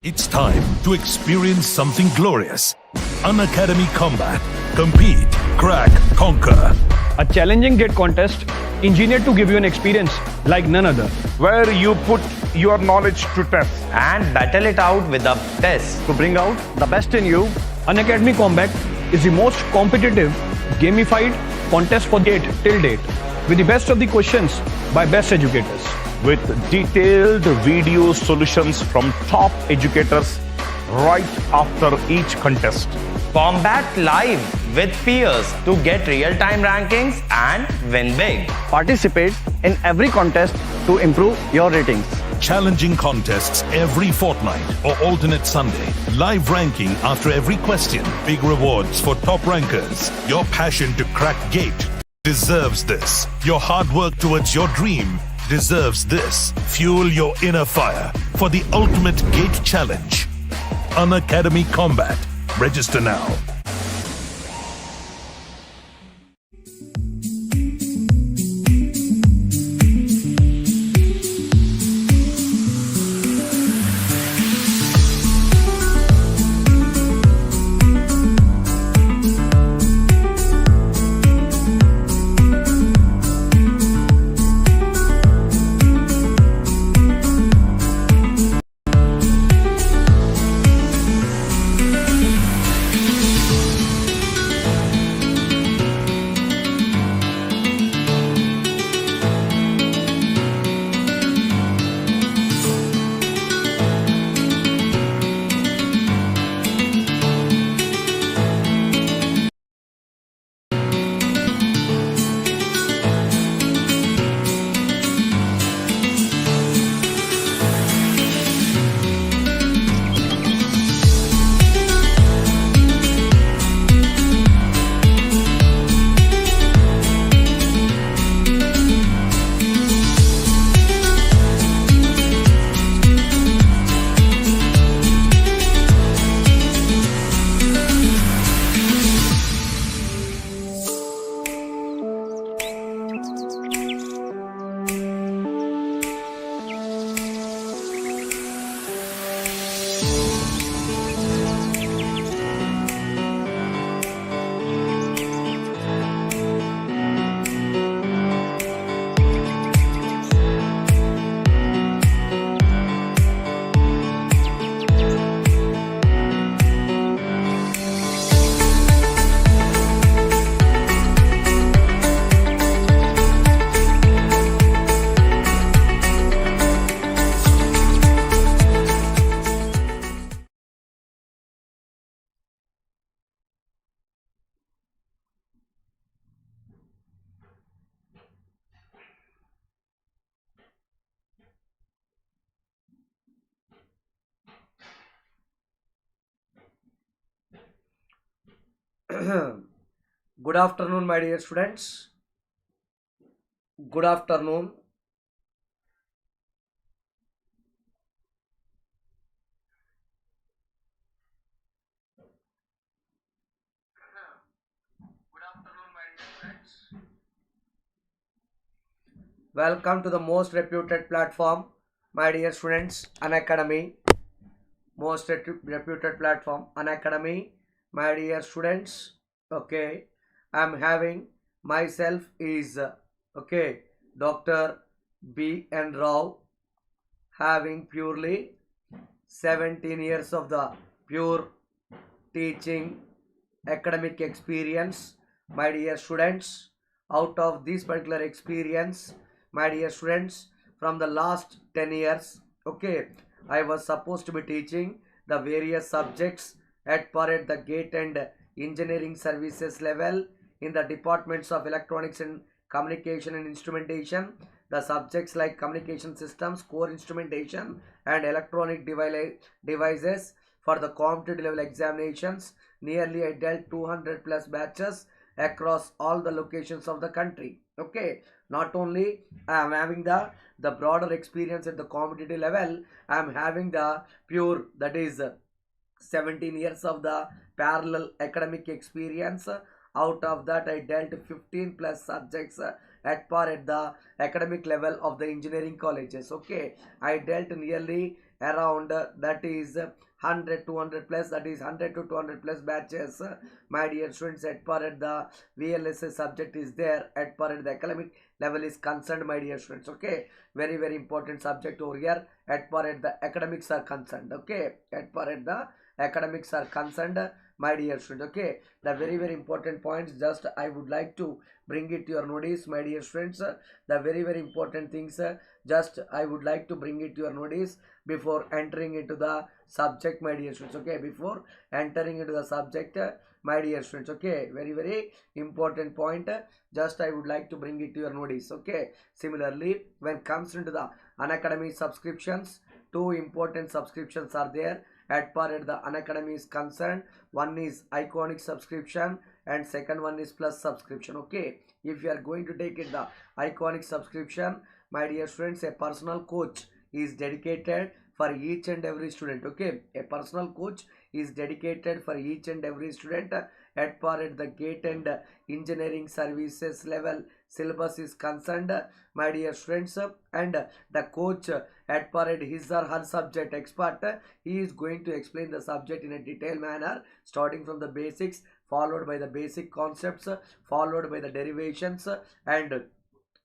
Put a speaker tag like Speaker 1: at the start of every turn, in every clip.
Speaker 1: It's time to experience something glorious. Unacademy Combat. Compete, crack, conquer.
Speaker 2: A challenging gate contest engineered to give you an experience like none other.
Speaker 3: where you put your knowledge to test.
Speaker 4: and battle it out with a test.
Speaker 2: To bring out the best in you, Unacademy Combat is the most competitive, gamified contest for gate till date, with the best of the questions by best educators.
Speaker 3: With detailed video solutions from top educators right after each contest.
Speaker 4: Combat live with peers to get real-time rankings and win big.
Speaker 2: Participate in every contest to improve your ratings.
Speaker 1: Challenging contests every fortnight or alternate Sunday. Live ranking after every question. Big rewards for top rankers. Your passion to crack gate deserves this. Your hard work towards your dream deserves this. Fuel your inner fire for the ultimate gate challenge. Unacademy Combat. Register now.
Speaker 5: Good afternoon, my dear students. Good afternoon. Welcome to the most reputed platform, my dear students, Unacademy. Most reputed platform, Unacademy, my dear students. Okay, I'm having myself is okay, Dr. B. N. Rao, having purely 17 years of the pure teaching academic experience, my dear students. Out of this particular experience, my dear students, from the last 10 years, okay, I was supposed to be teaching the various subjects at the gate and engineering services level in the departments of electronics and communication and instrumentation. The subjects like communication systems, core instrumentation and electronic devices for the competitive level examinations. Nearly I dealt 200 plus batches across all the locations of the country. Okay, not only I am having the broader experience at the competitive level, I am having the pure, that is 17 years of the parallel academic experience. Out of that, I dealt 15 plus subjects at the academic level of the engineering colleges. Okay, I dealt nearly around that is 100 200 plus, that is 100 to 200 plus batches, my dear students, at par at the VLSA subject is there, at par at the academic level is concerned, my dear students. Okay, very important subject over here, at par at the academics are concerned. Okay, at par at the academics are concerned, my dear students. Okay, the very important points just I would like to bring it to your notice, my dear students. The very important things just I would like to bring it to your notice before entering into the subject, my dear students. Okay, before entering into the subject, my dear students. Okay, very important point, just I would like to bring it to your notice. Okay, similarly, when comes into the Unacademy subscriptions, two important subscriptions are there at par at the Unacademy is concerned. One is Iconic subscription and second one is Plus subscription. Okay, if you are going to take it the Iconic subscription, my dear students, a personal coach is dedicated for each and every student. Okay, a personal coach is dedicated for each and every student at par at the GATE and engineering services level syllabus is concerned, my dear students. And the coach at par at his or her subject expert, he is going to explain the subject in a detailed manner, starting from the basics, followed by the basic concepts, followed by the derivations and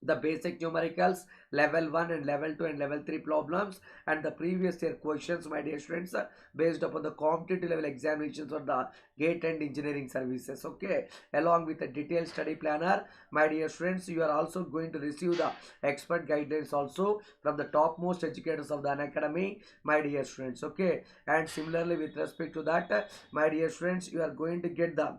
Speaker 5: the basic numericals, level 1 and level 2 and level 3 problems, and the previous year questions, my dear students, based upon the competitive level examinations for the GATE and engineering services. Okay, along with a detailed study planner, my dear students, you are also going to receive the expert guidelines also from the topmost educators of the Unacademy, my dear students. Okay, and similarly with respect to that, my dear students, you are going to get the,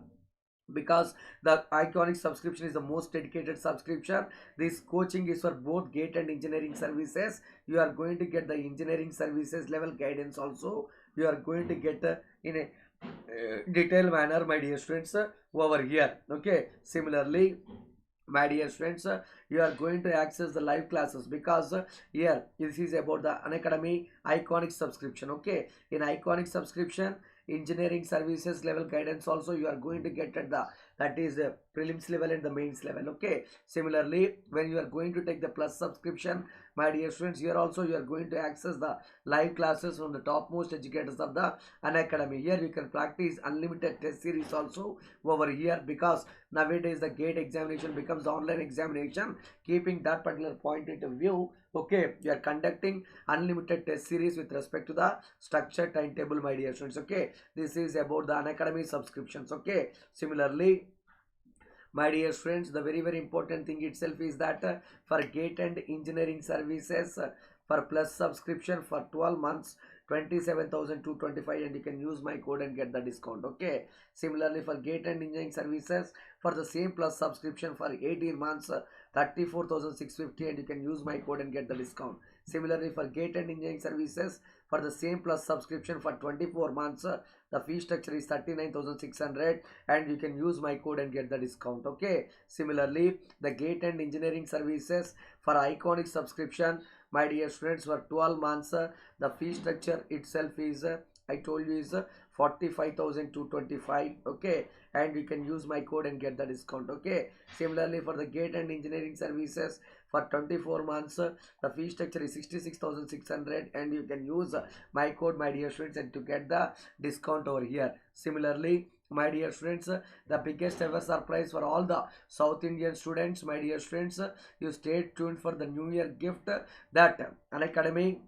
Speaker 5: because the Iconic subscription is the most dedicated subscription, this coaching is for both GATE and engineering services. You are going to get the engineering services level guidance also, you are going to get in a detailed manner, my dear students, over here. Okay, similarly, my dear students, you are going to access the live classes, because here this is about the Unacademy Iconic subscription. Okay, in Iconic subscription, engineering services level guidance also you are going to get at the, that is prelims level and the mains level. Okay, similarly, when you are going to take the Plus subscription, my dear students, here also you are going to access the live classes from the topmost educators of the Unacademy. Here you can practice unlimited test series also over here, because nowadays the GATE examination becomes the online examination. Keeping that particular point into view, okay, we are conducting unlimited test series with respect to the structured timetable, my dear students. Okay, this is about the Unacademy subscriptions. Okay, similarly, my dear students, the very important thing itself is that for GATE and engineering services, for Plus subscription for 12 months, 27,225, and you can use my code and get the discount. Okay, similarly for GATE and engineering services, for the same Plus subscription for 18 months, 34,650, and you can use my code and get the discount. Similarly for GATE and engineering services, for the same Plus subscription for 24 months, the fee structure is 39,600, and you can use my code and get the discount. Okay, similarly the GATE and engineering services for Iconic subscription, my dear students, for 12 months, the fee structure itself is I told you is 45,225. Okay, and you can use my code and get the discount. Okay, similarly for the GATE and engineering services for 24 months, the fee structure is 66,600, and you can use my code, my dear students, and to get the discount over here. Similarly, my dear students, the biggest ever surprise for all the South Indian students, my dear students, you stay tuned for the New Year gift, that Unacademy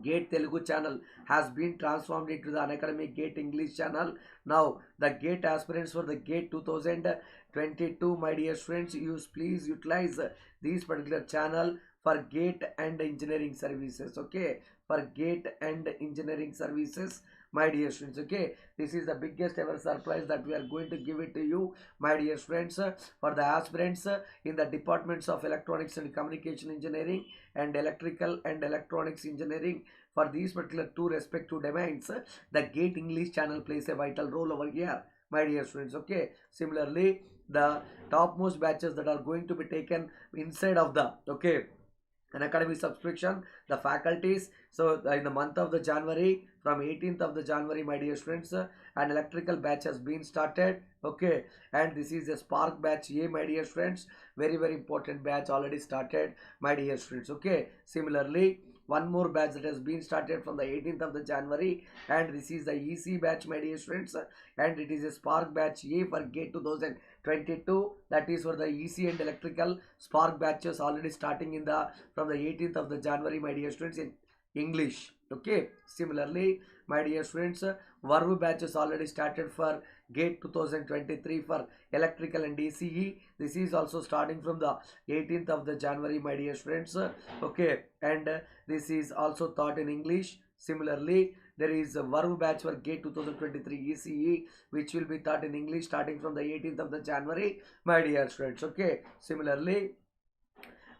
Speaker 5: GATE Telugu channel has been transformed into the Unacademy GATE English channel. Now the GATE aspirants for the GATE 2022, my dear students, please utilize this particular channel for GATE and engineering services. Okay, for GATE and engineering services, my dear students. Okay, this is the biggest ever surprise that we are going to give it to you, my dear students, for the aspirants in the departments of electronics and communication engineering and electrical and electronics engineering. For these particular two respective domains, the GATE English channel plays a vital role over here, my dear students. Okay, similarly, the topmost batches that are going to be taken inside of the, okay, Unacademy subscription, the faculties. So in the month of the January, from 18th of the January, my dear students, an electrical batch has been started. Okay, and this is a Spark batch A, my dear students, very important batch already started, my dear students. Okay, similarly one more batch that has been started from the 18th of the January, and this is the EC batch, my dear students, and it is a Spark batch A for GATE 2022. That is for the EC and electrical Spark batches already starting in the from the 18th of the January, my dear students, in English. Okay, similarly, my dear students, Verve batches already started for GATE 2023 for electrical and DCE. This is also starting from the 18th of the January, my dear students. Okay, and this is also taught in English. Similarly, there is a Verve batch for GATE 2023 ECE, which will be taught in English starting from the 18th of the January, my dear students. Okay, similarly,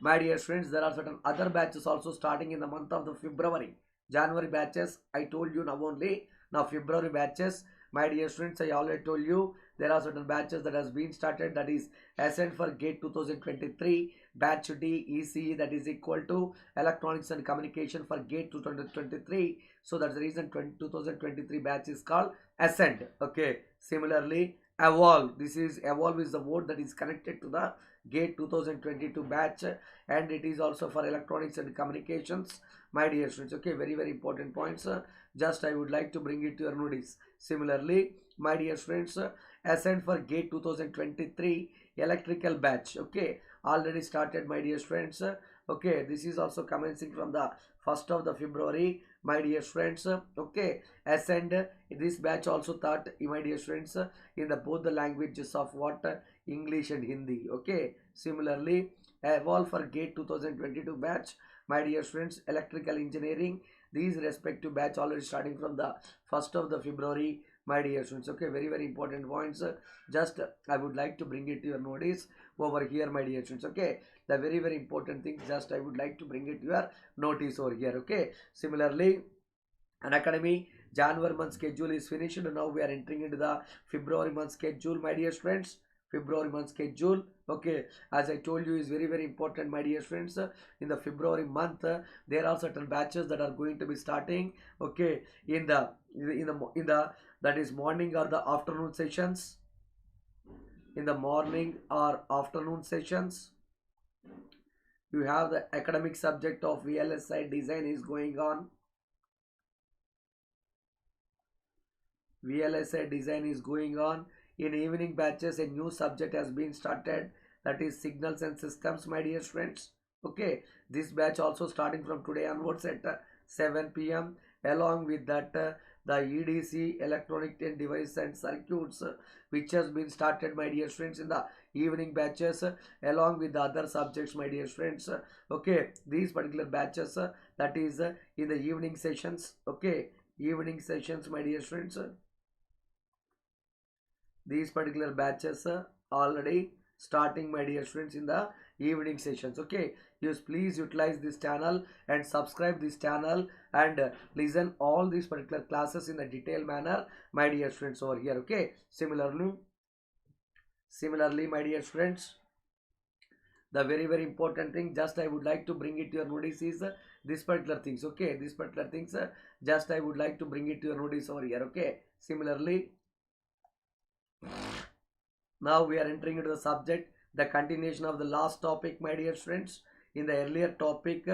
Speaker 5: my dear students, there are certain other batches also starting in the month of the February. January batches, I told you now only. Now February batches, my dear students, I already told you there are certain batches that has been started. That is Ascent for GATE 2023, batch D ECE, that is equal to electronics and communication for GATE 2023. So that's the reason 2023 batch is called Ascent. Okay. Similarly, Evolve. This is Evolve is the word that is connected to the GATE 2022 batch, and it is also for electronics and communications, my dear students. Okay, very important points. Just I would like to bring it to your notice. Similarly, my dear students, Ascent for GATE 2023 electrical batch. Okay, already started, my dear students. Okay, this is also commencing from the 1st of the February, my dear students. Okay, Ascent, this batch also taught, my dear students, in the both the languages of what, English and Hindi. Okay, similarly, Evolve for GATE 2022 batch, my dear students, electrical engineering. These respective batch already starting from the 1st of the February, my dear students. Okay, very important points. Just I would like to bring it to your notice over here, my dear students. Okay, the very important things, just I would like to bring it to your notice over here. Okay, similarly, Unacademy January month schedule is finished. Now we are entering into the February month schedule, my dear friends. February month schedule. Okay, as I told you, is very important, my dear friends. In the February month, there are certain batches that are going to be starting. Okay, in the that is morning or the afternoon sessions. In the morning or afternoon sessions, you have the academic subject of VLSI design is going on. VLSI design is going on. In evening batches, a new subject has been started, that is signals and systems, my dear friends. Okay, this batch also starting from today onwards at 7 p.m. Along with that, the EDC, electronic and device and circuits, which has been started, my dear friends, in the evening batches, along with the other subjects, my dear friends. Okay, these particular batches, that is in the evening sessions. Okay, evening sessions, my dear friends. These particular batches already starting, my dear students, in the evening sessions. Okay, please utilize this channel and subscribe this channel and listen all these particular classes in a detailed manner, my dear students, over here. Okay, similarly, my dear students, the very important thing, just I would like to bring it to your notice is this particular things. Okay, this particular things, just I would like to bring it to your notice over here. Okay, similarly, now we are entering into the subject, the continuation of the last topic, my dear friends. In the earlier topic,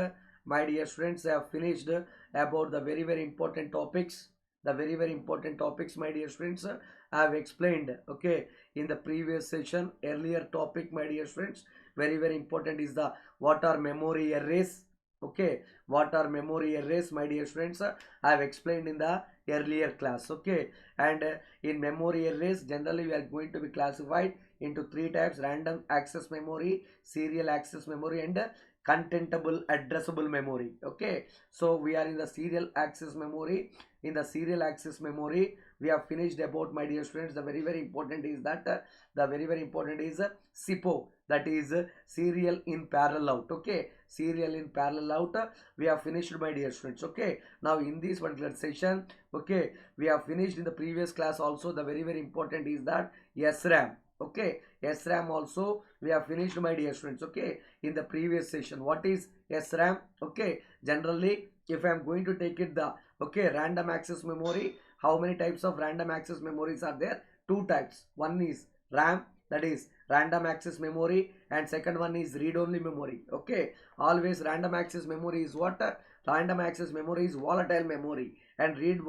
Speaker 5: my dear friends, I have finished about the very important topics. The very important topics, my dear friends, I have explained. Okay, in the previous session, earlier topic, my dear friends, very important is the what are memory arrays. Okay, what are memory arrays, my dear friends, I have explained in the earlier class. Okay, and in memory arrays, generally we are going to be classified into three types: random access memory, serial access memory, and contentable addressable memory. Okay, so we are in the serial access memory. In the serial access memory, we have finished about, my dear students, the very important is that the very important is SIPO, that is serial in parallel out. Okay, serial in parallel out, we have finished, my dear students. Okay, now in this particular session, okay, we have finished in the previous class also. The very important is that SRAM. Okay, SRAM also we have finished, my dear students. Okay, in the previous session, what is SRAM? Okay, generally if I am going to take it the random access memory, how many types of random access memories are there? Two types. One is RAM, that is random access memory, and second one is read only memory. Okay, always random access memory is what? random access memory is volatile memory, and read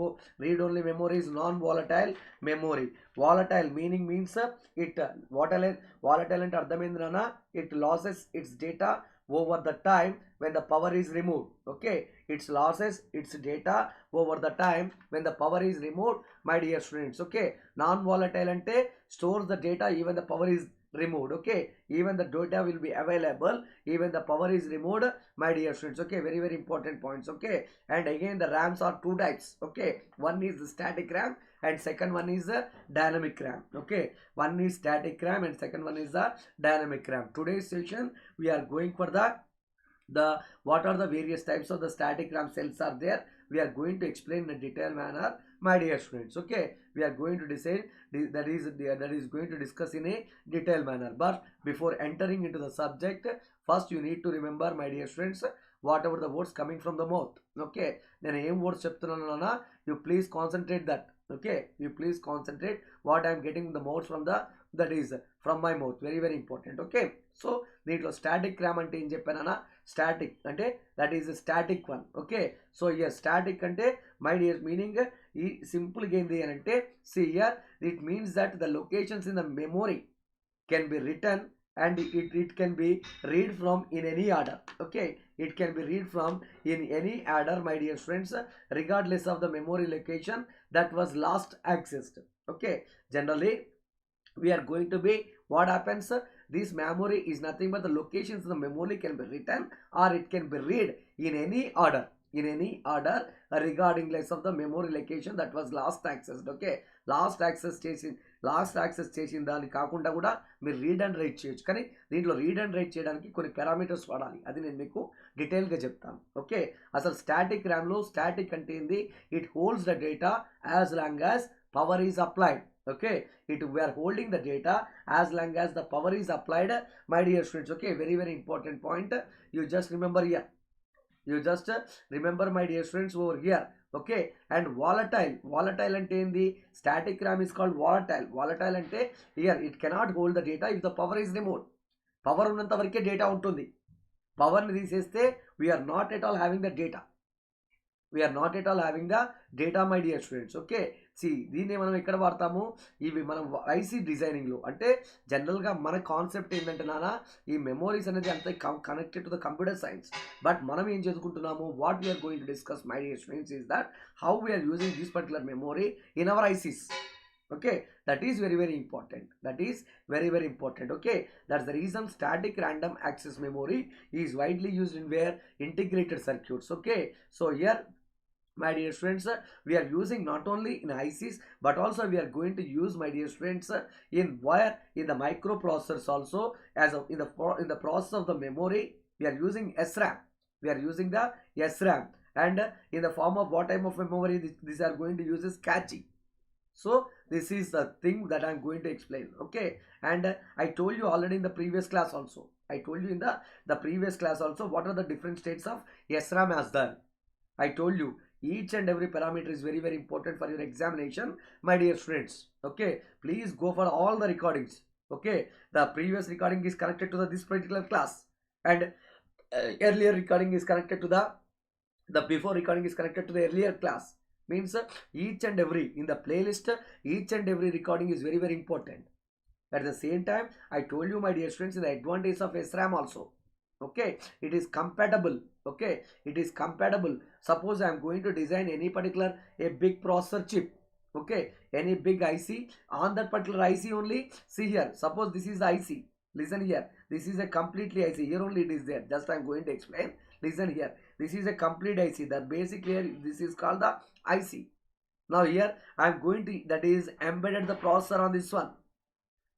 Speaker 5: only memory is non-volatile memory. Volatile meaning means it volatile అంటే అర్థమైంది, it loses its data over the time when the power is removed. Okay, it loses its data over the time when the power is removed, my dear students. Okay, non-volatile ante stores the data even the power is removed. Okay, even the data will be available even the power is removed, my dear students. Okay, very very important points. Okay, and again the RAMs are two types. Okay, one is the static RAM and second one is the dynamic RAM. Okay, one is static RAM and second one is the dynamic RAM. Today's session we are going for the what are the various types of the static RAM cells are there. We are going to explain in a detailed manner, my dear students. Okay, we are going to decide that is going to discuss in a detailed manner. But before entering into the subject, first you need to remember, my dear students, whatever the words coming from the mouth. Okay, then aim words cheptunana, you please concentrate that. Okay, you please concentrate what I am getting the mouth from that is from my mouth, very very important. Okay, so దీంట్లో static RAM అంటే ఏం చెప్పానన్నా, static అంటే that is static one. Okay, so here static అంటే my dear meaning ఈ సింపుల్గా ఏంటి అని అంటే, see here it means that the locations in the memory can be return and it can be read from in any order. Okay, it can be read from in any order, my dear friends, regardless of the memory location that was last accessed. Okay, generally we are going to be, what happens, this memory is nothing but the locations in the memory can be written or it can be read in any order regarding less of the memory location that was last accessed. Okay, last access చేసిన దాన్ని కాకుండా కూడా మీరు read and right చేయొచ్చు, కానీ దీంట్లో read and right చేయడానికి కొన్ని పారామీటర్స్ వాడాలి, అది నేను మీకు డీటెయిల్గా చెప్తాను. ఓకే, అసలు స్టాటిక్ ర్యామ్లో స్టాటిక్ అంటే ఏంది, it holds the data as long as power is applied. Okay, we are holding the data as long as the power is applied, my dear students. Okay, very very important point, you just remember here, my dear students, over here. Okay, and volatile ante endi, static RAM is called volatile ante here it cannot hold the data if the power is removed. Power ఉన్నంత వరకే data ఉంటుంది, power ని తీసేస్తే we are not at all having the data, my dear students. Okay, see దీన్ని మనం ఎక్కడ వాడతాము, ఇవి మనం ఐసీ డిజైనింగ్లో, అంటే జనరల్గా మన కాన్సెప్ట్ ఏంటంటే నాన్న, ఈ మెమోరీస్ అనేది అంత connected to the computer science. But మనం ఏం చదువుకుంటున్నాము, what we are going to discuss, my dear students, is that how we are using this particular memory in our ICs. Okay, that is very very important, okay, that's the reason static random access memory is widely used in where integrated circuits. Okay, so here, my dear students, we are using not only in ICs but also we are going to use, my dear students, in the microprocessors also, as in the process of the memory we are using SRAM, and in the form of what type of memory these are going to use is cache. So this is the thing that I am going to explain. Okay, and I told you already in the previous class also, what are the different states of SRAM as well. I told you each and every parameter is very very important for your examination, my dear students. Okay, please go for all the recordings. Okay, the previous recording is connected to this particular class, and earlier recording is connected to the before recording is connected to the earlier class. Means each and every in the playlist, each and every recording is very very important. At the same time, I told you, my dear students, the advantage of SRAM also. Okay, it is compatible. Okay, it is compatible. Suppose I am going to design any particular a big processor chip. Okay, any big IC, on that particular IC only, see here, suppose this is the IC, listen here, this is a completely IC, here only it is there, just I am going to explain. Listen here, this is a complete IC, the basic here, this is called the IC. Now here I am going to, that is embedded the processor on this one.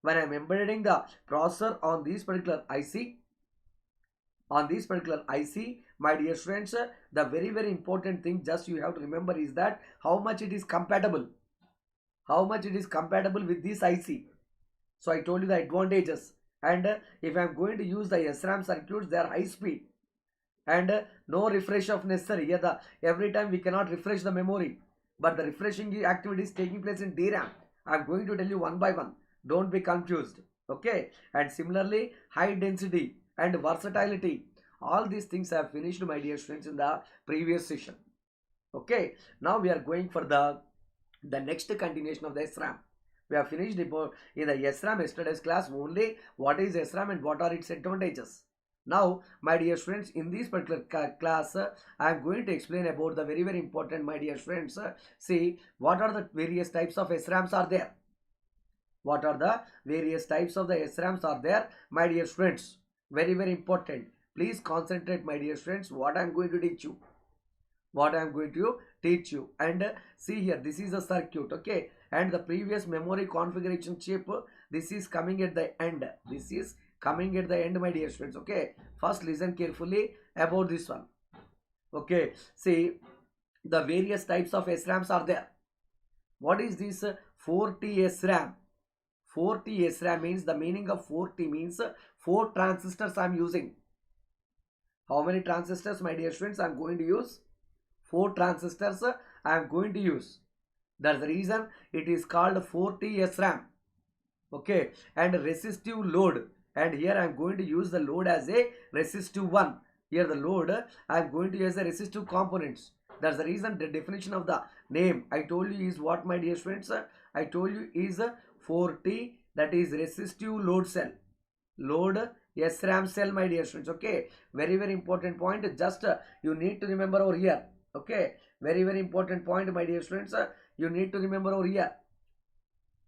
Speaker 5: When I am embedding the processor on this particular IC, my dear students, the very very important thing just you have to remember is that how much it is compatible with this IC. So I told you the advantages, and if I am going to use the SRAM circuits, they are high speed and no refresh of necessary. Here every time we cannot refresh the memory, but the refreshing activity is taking place in DRAM. I am going to tell you one by one, don't be confused. Okay, and similarly high density and versatility All these things I have finished, my dear students, in the previous session. Okay, now we are going for the next continuation of the SRAM. We have finished about in the SRAM yesterday's class only what is SRAM and what are its advantages. Now, my dear students, in this particular class, I am going to explain about the very important, my dear students. See, what are the various types of SRAMs are there? What are the various types of the SRAMs are there, my dear students? Very important. Please concentrate, my dear students, what I am going to teach you. What I am going to teach you. And see here, this is a circuit, okay? And the previous memory configuration chip, this is coming at the end. This is coming at the end, my dear students. Okay, first listen carefully about this one. Okay, see, the various types of SRAMs are there. What is this 4T SRAM? 4T SRAM means, the meaning of 4T means 4 transistors I am using. How many transistors, my dear students, I am going to use? 4 transistors I am going to use. That's the reason it is called 4T SRAM. Okay, and resistive load. And here I am going to use the load as a resistive one. Here the load I am going to use the resistive components. That's the reason the definition of the name I told you is what, my dear students? I told you is 4T, that is resistive load cell. Load SRAM cell, my dear students. Okay, very important point. Just you need to remember over here. Okay, very important point, my dear students. You need to remember over here.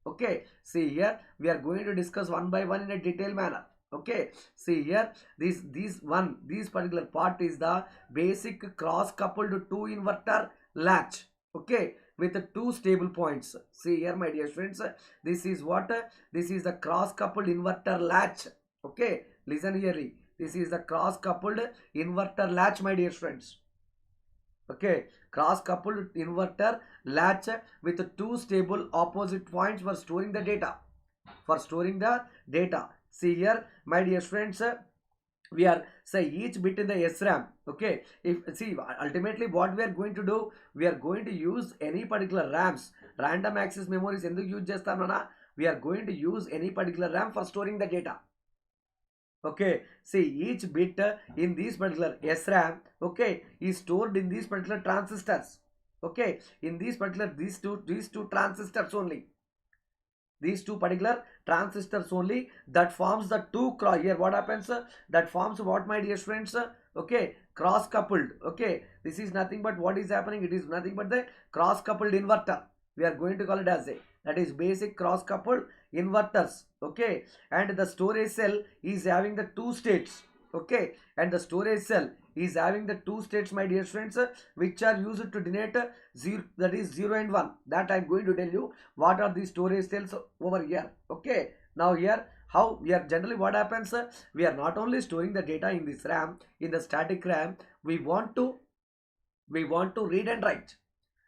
Speaker 5: Okay, see here we are going to discuss one by one in a detailed manner. Okay, see here this particular part is the basic cross coupled 2 inverter latch. Okay, with 2 stable points. See here, my dear students, this is what? This is the cross coupled inverter latch. Okay, listen here. This is the cross coupled inverter latch, my dear students. Okay, cross coupled inverter latch with 2 stable opposite points for storing the data. See here, my dear friends, we are say each bit in the SRAM. Okay, if see, ultimately what we are going to do, we are going to use any particular RAMs, random access memories. We are going to use any particular RAM for storing the data. Okay, see, each bit in this particular SRAM, okay, is stored in these particular transistors. Okay, in these two transistors only. These 2 particular transistors only, that forms the 2 cross. Here what happens? That forms what, my dear friends? Okay, cross coupled. Okay, this is nothing but what is happening? It is nothing but the cross coupled inverter. We are going to call it as a, that is basic cross coupled inverters. Okay, and the storage cell is having the 2 states. Okay, and the storage cell is having the 2 states, my dear friends, which are used to denote 0, that is 0 and 1. That I am going to tell you what are the storage cells over here. Okay, now here how we are generally, what happens, we are not only storing the data in this RAM, in the static RAM, we want to read and write.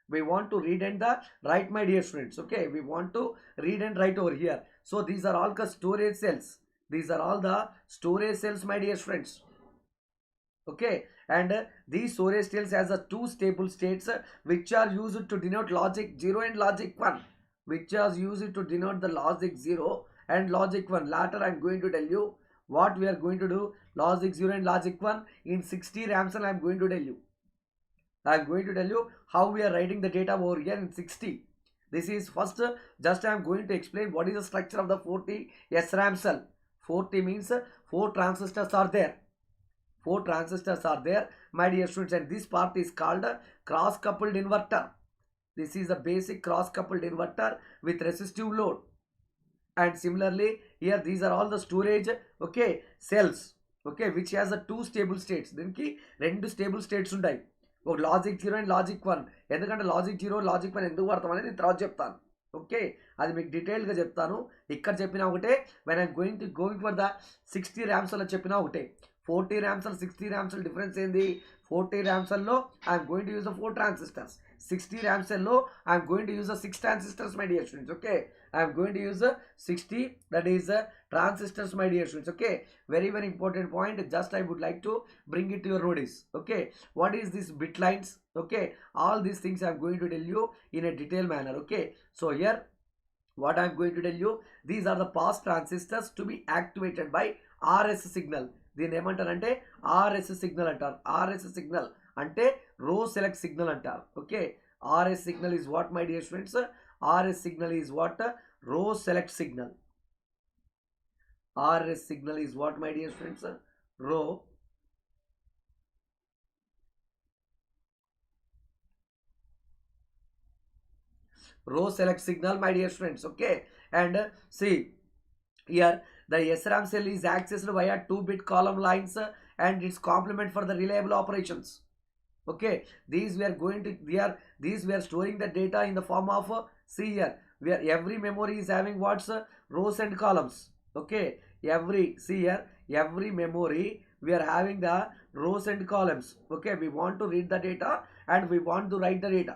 Speaker 5: We want to read and write, my dear students. Okay, we want to read and write over here. So these are all the storage cells. These are all the storage cells, my dear friends. Okay, and these storage cells has a 2 stable states which are used to denote logic 0 and logic 1. Which are used to denote the logic 0 and logic 1. Later I am going to tell you what we are going to do. Logic 0 and logic 1 in 60 RAMs, and I am going to tell you. I am going to tell you how we are writing the data over here in 60. This is first, just I am going to explain what is the structure of the 4T SRAM cell. 4T means 4 transistors are there. 4 transistors are there, my dear students, and this part is called cross coupled inverter. This is a basic cross coupled inverter with resistive load. And similarly here these are all the storage, okay, cells, okay, which has a 2 stable states. Dinki 2 stable states undai. Logic 0 and logic 1. ఎందుకంటే logic 0 logic 1 ఎందుకు వాడతాం అనేది తర్వాత చెప్తాను. Okay, అది మీకు డీటెయిల్గా చెప్తాను. ఇక్కడ చెప్పినా ఒకటే, when I'm going for the 60 RAMs లో చెప్పినా ఒకటే. 40 RAMs and 60 RAMs difference ఏంది? 40 RAMs లో I'm going to use the 4 transistors. 60 RAMs లో I'm going to use the 6 transistors, my dear students. Okay, I'm going to use the 60, that is transistors, my dear students. Okay, very important point. Just I would like to bring it to your notice. Okay, what is this bit lines? Okay, all these things I'm going to tell you in a detailed manner. Okay, so here what I'm going to tell you, these are the pass transistors to be activated by RS signal. దీన్ని ఏమంటారంటే RS signal అంటారు. RS signal అంటే row select signal అంటారు. Okay, RS signal is what my dear students? RS signal is what? Row select signal. RS signal is what, my dear friends? Row select signal, my dear friends. Okay, and see here the SRAM cell is accessed via 2-bit column lines and its complement for the reliable operations. Okay, these we are going to these we are storing the data in the form of see here, where every memory is having what's rows and columns. Okay, see here, every memory we are having the rows and columns. Okay, we want to read the data and we want to write the data.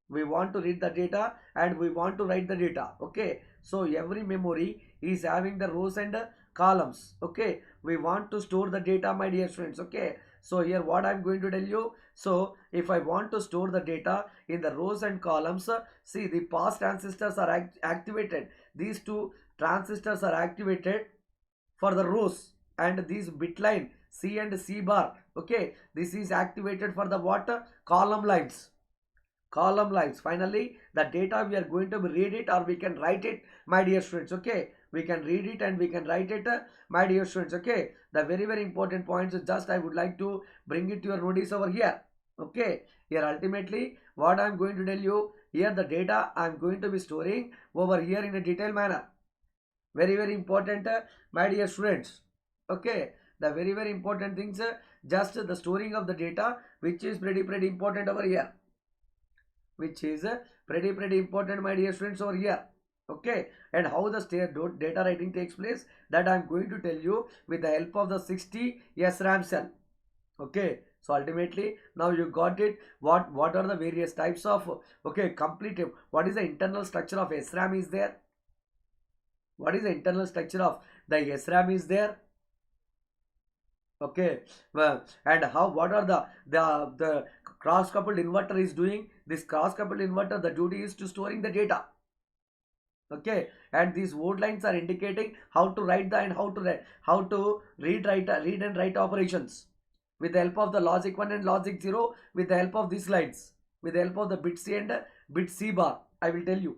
Speaker 5: We want to read the data and we want to write the data. Okay, so every memory is having the rows and columns. Okay, we want to store the data, my dear friends. Okay, so here what I'm going to tell you. So if I want to store the data in the rows and columns, see the pass transistors are activated. These two transistors are activated for the rows, and these bit line C and C bar, okay, this is activated for the what? Column lines. Column lines. Finally the data we are going to read it or we can write it, my dear students. Okay, we can read it and we can write it, my dear students. Okay, the very important points just I would like to bring it to your notice over here. Okay, here ultimately what I'm going to tell you, here the data I'm going to be storing over here in a detailed manner. Very important, my dear students. Okay, the very important things, just the storing of the data, which is pretty important over here, which is pretty important, my dear students, over here. Okay, and how the data writing takes place, that I'm going to tell you with the help of the 60 SRAM cell. Okay, so ultimately now you got it. What are the various types of, okay, complete, what is the internal structure of SRAM is there? What is the internal structure of the SRAM is there? Okay, well, and how, what are the cross coupled inverter is doing? This cross coupled inverter, the duty is to storing the data. Okay, and these word lines are indicating how to write the and how to read and write operations with the help of the logic 1 and logic 0, with the help of these lines, with the help of the bit C and bit C bar. I will tell you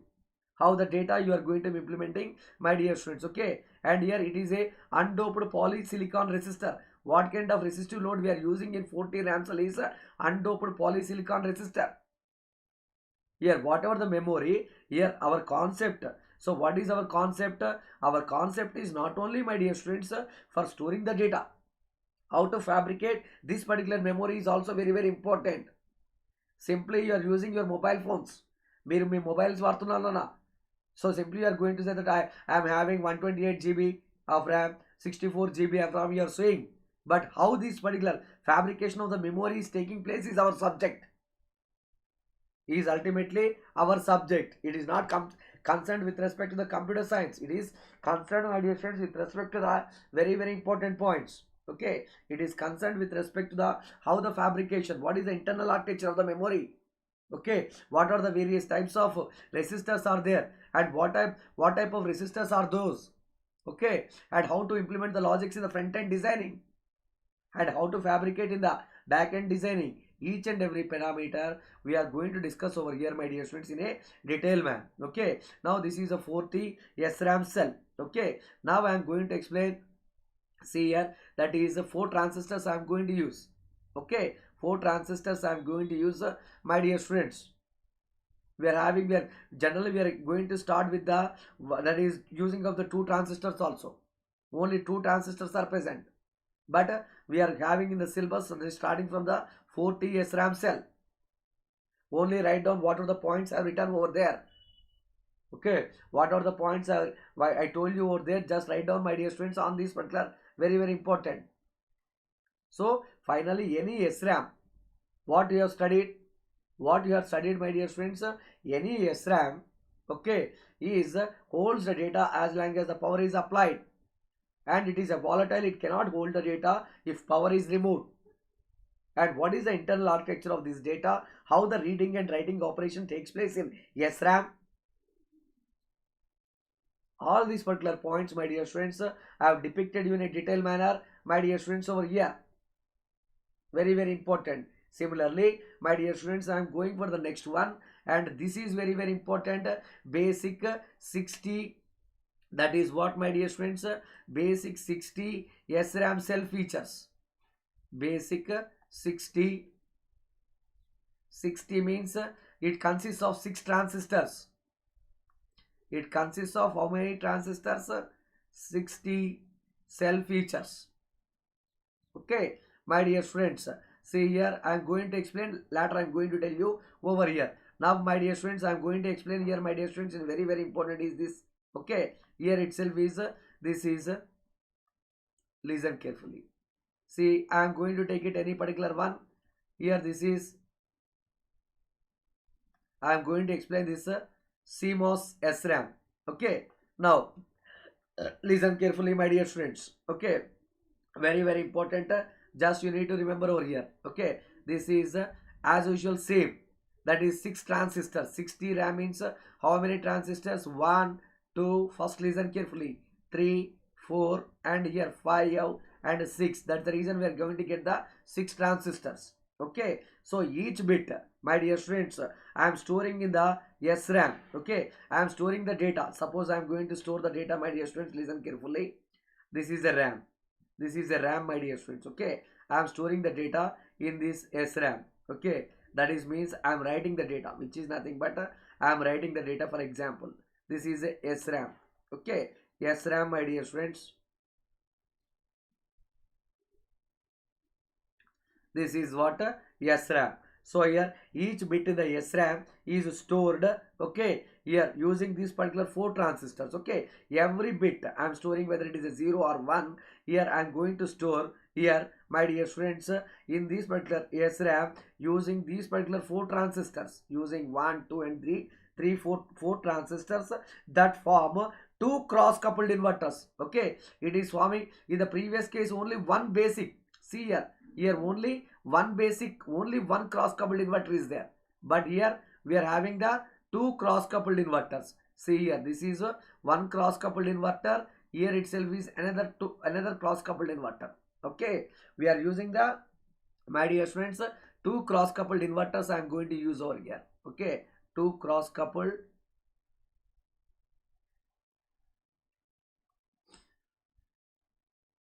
Speaker 5: how the data you are going to be implementing, my dear students. Okay, and here it is a undoped polysilicon resistor. What kind of resistive load we are using in 40 RAM cell is undoped polysilicon resistor. Here whatever the memory, here our concept. So what is our concept? Our concept is not only, my dear students, for storing the data. How to fabricate this particular memory is also very important. Simply you are using your mobile phones. మీరు మీ mobiles వాడుతున్నారన్నా, so simply you are going to say that I am having 128 GB of RAM, 64 GB of RAM, you are saying. But how this particular fabrication of the memory is taking place is our subject. Is ultimately our subject. It is not concerned with respect to the computer science. It is concerned, my dear friends, with respect to the very important points. Okay, it is concerned with respect to the how the fabrication, what is the internal architecture of the memory. Okay, what are the various types of resistors are there, and what type of resistors are those. Okay, and how to implement the logics in the front end designing, and how to fabricate in the back end designing. Each and every parameter we are going to discuss over here, my dear students, in a detail manner. Okay, now this is a 40 SRAM cell. Okay, now I am going to explain. See here, that is 4 transistors I am going to use. Okay, 4 transistors I am going to use, my dear students. We are generally going to start with the, that is using of the 2 transistors also. Only 2 transistors are present, but we are having in the syllabus starting from the 40 SRAM cell. Only write down what are the points I have written over there. Okay, what are the points I told you over there? Just write down, my dear students, on this particular very important. So finally, any SRAM, what you have studied, my dear friends, any SRAM, okay, is holds the data as long as the power is applied, and it is a volatile. It cannot hold the data if power is removed. And what is the internal architecture of this data? How the reading and writing operation takes place in SRAM? All these particular points, my dear students, I have depicted you in a detailed manner. my dear students, over here. Very, very important. Similarly, my dear students, I am going for the next one, and this is very, very important. Basic 60. That is what, my dear students? Basic 60 SRAM cell features. Basic 60. 60 means it consists of 6 transistors. It consists of how many transistors? 60 cell features. Okay, my dear students, see here, I am going to explain. Later I am going to tell you over here. Now, my dear students, I am going to explain here, my dear students, is very, very important is this. Okay, here itself is this is listen carefully. See, I am going to take it any particular one. Here this is, I am going to explain this CMOS SRAM. Okay, now listen carefully, my dear students. Okay, very, very important. Just you need to remember over here. Okay, this is as usual same. That is 6 transistors. 60 RAM means how many transistors? 1, 2. First listen carefully. 3, 4, and here 5 and 6. That's the reason we are going to get the 6 transistors. Okay, so each bit, my dear students, I am storing in the SRAM. Okay, I am storing the data. Suppose I am going to store the data, my dear students, listen carefully. This is a RAM. This is a RAM, my dear students. Okay, I am storing the data in this SRAM. Okay, that is means I am writing the data, which is nothing but I am writing the data. For example, this is a SRAM. Okay, SRAM, my dear students. This is what? SRAM. So here each bit in the SRAM is stored. Okay, here using these particular 4 transistors. Okay, every bit I am storing, whether it is a 0 or 1. Here I am going to store here, my dear students, in this particular SRAM using these particular 4 transistors, using 1, 2 and 3, 4 transistors that form 2 cross coupled inverters. Okay, it is forming in the previous case only one basic. See here only one basic, only one cross coupled inverter is there, but here we are having the 2 cross coupled inverters. See here, this is one cross coupled inverter. Here itself is another cross coupled inverter. Okay, we are using the, my dear students, 2 cross coupled inverters I am going to use over here. Okay, 2 cross coupled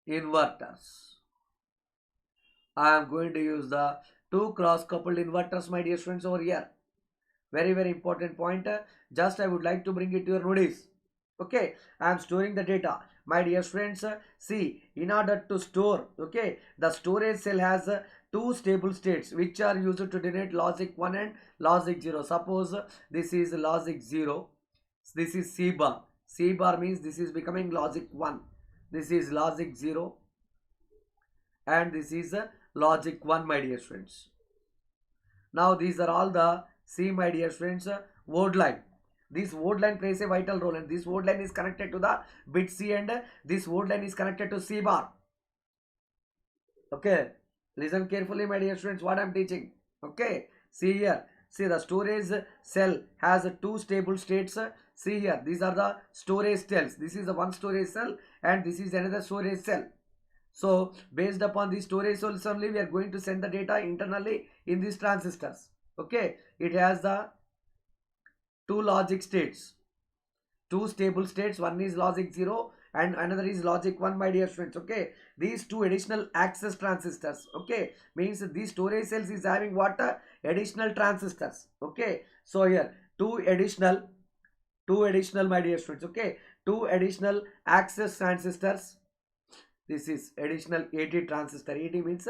Speaker 5: inverters. I am going to use the 2 cross coupled inverters, my dear students, over here. Very, very important point. Just I would like to bring it to your notice. Okay, I am storing the data, my dear students. See, in order to store, okay, the storage cell has 2 stable states which are used to denote logic 1 and logic 0. Suppose this is logic 0, this is C bar. C bar means this is becoming logic 1. This is logic 0 and this is logic 1, my dear students. Now these are all the, see, my dear students, word line. This word line plays a vital role, and this word line is connected to the bit C, and this word line is connected to C bar. Okay, listen carefully, my dear students, what I am teaching. Okay, see here, see the storage cell has 2 stable states. See here, these are the storage cells. This is the one storage cell and this is another storage cell. So based upon these storage cells only, we are going to send the data internally in these transistors. Okay, it has the 2 logic states, 2 stable states. One is logic 0 and another is logic 1, my dear students. Okay, these 2 additional access transistors. Okay, means these storage cells is having what? Additional transistors. Okay, so here 2 additional, my dear students. Okay, 2 additional access transistors. This is additional 80 transistor. 80 means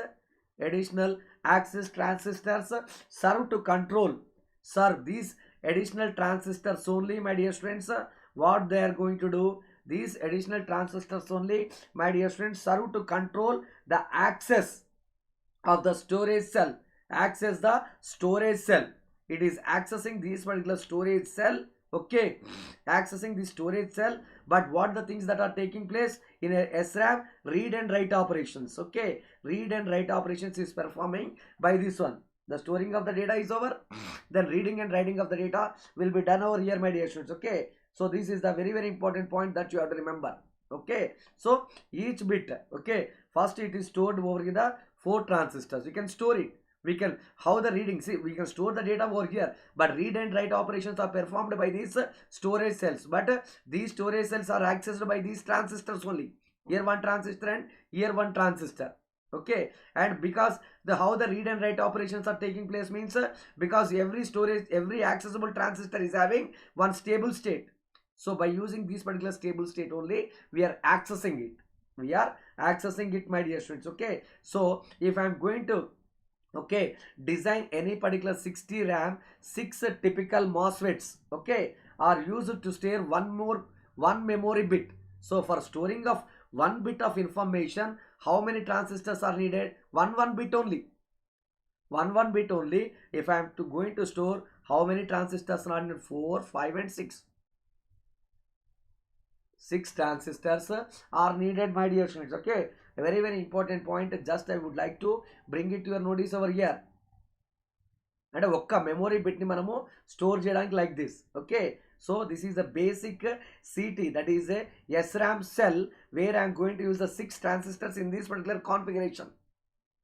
Speaker 5: additional access transistors serve to control. Serve these additional transistors only, my dear students. What they are going to do? These additional transistors only, my dear students, serve to control the access of the storage cell. Access the storage cell. It is accessing this particular storage cell. Okay, accessing the storage cell. But what the things that are taking place in a SRAM? Read and write operations. Okay, read and write operations is performing by this one. The storing of the data is over, then reading and writing of the data will be done over here, my dear students. Okay, so this is the very, very important point that you have to remember. Okay, so each bit, okay, first it is stored over the 4 transistors. You can store it. We can, how the reading, see, we can store the data over here, but read and write operations are performed by these storage cells, but these storage cells are accessed by these transistors only. Here one transistor and here one transistor. Okay, and because the how the read and write operations are taking place means because every storage, every accessible transistor is having one stable state. So by using this particular stable state only, we are accessing it. We are accessing it, my dear students. Okay, so if I am going to, okay, design any particular 60 RAM, 6 typical MOSFETs, okay, are used to store one memory bit. So for storing of 1 bit of information, how many transistors are needed? One bit only. One bit only. If I am going to store, how many transistors are needed? 4, 5 and 6. 6 transistors are needed, my dear students. Okay, a very important point. Just I would like to bring it to your notice over here. And a memory bit ni manamu store cheyadaniki like this. Okay, so this is the basic CT, that is a SRAM cell, where I am going to use the 6 transistors in this particular configuration.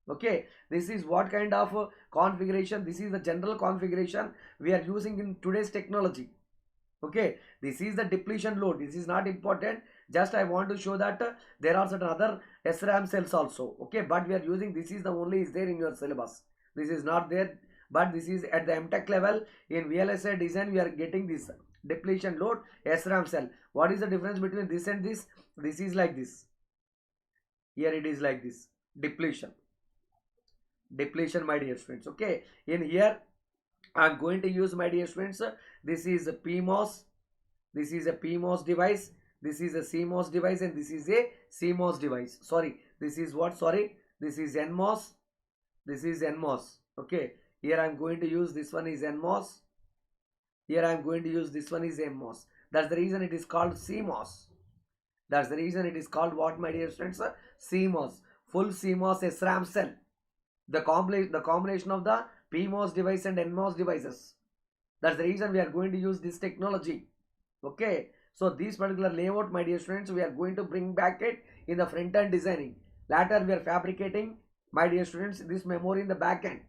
Speaker 5: Okay, this is what kind of configuration. This is the general configuration we are using in today's technology. Okay, this is the depletion load. This is not important, just I want to show that there are certain other SRAM cells also. Okay, but we are using, this is the only is there in your syllabus. This is not there, but this is at the MTech level. In VLSI design we are getting this depletion load SRAM cell. What is the difference between this and this? This is like this, here it is like this, depletion, my dear students. Okay, in here I am going to use, my dear students, this is a PMOS, this is a PMOS device, this is a CMOS device, and this is a CMOS device. Sorry, this is what? Sorry, this is NMOS, this is NMOS. Okay, here I am going to use, this one is NMOS, here I am going to use, this one is MMOS. That's the reason it is called CMOS. That's the reason it is called what, my dear students? CMOS, full CMOS SRAM cell. The combination of the PMOS device and NMOS devices. That's the reason we are going to use this technology. Okay, so this particular layout, my dear students, we are going to bring back it in the front end designing. Later we are fabricating, my dear students, this memory in the back end.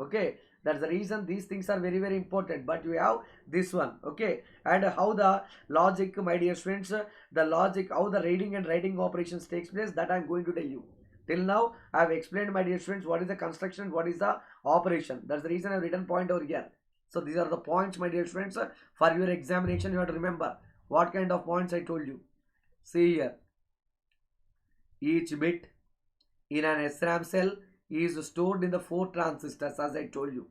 Speaker 5: Okay, that's the reason these things are very important. But we have this one. Okay, and how the logic, my dear students, the logic, how the reading and writing operations takes place, that I am going to tell you. Till now I have explained, my dear students, what is the construction, what is the operation. That's the reason I have written point over here. So these are the points, my dear students, for your examination. You have to remember what kind of points I told you. See here, each bit in an SRAM cell is stored in the 4 transistors, as I told you.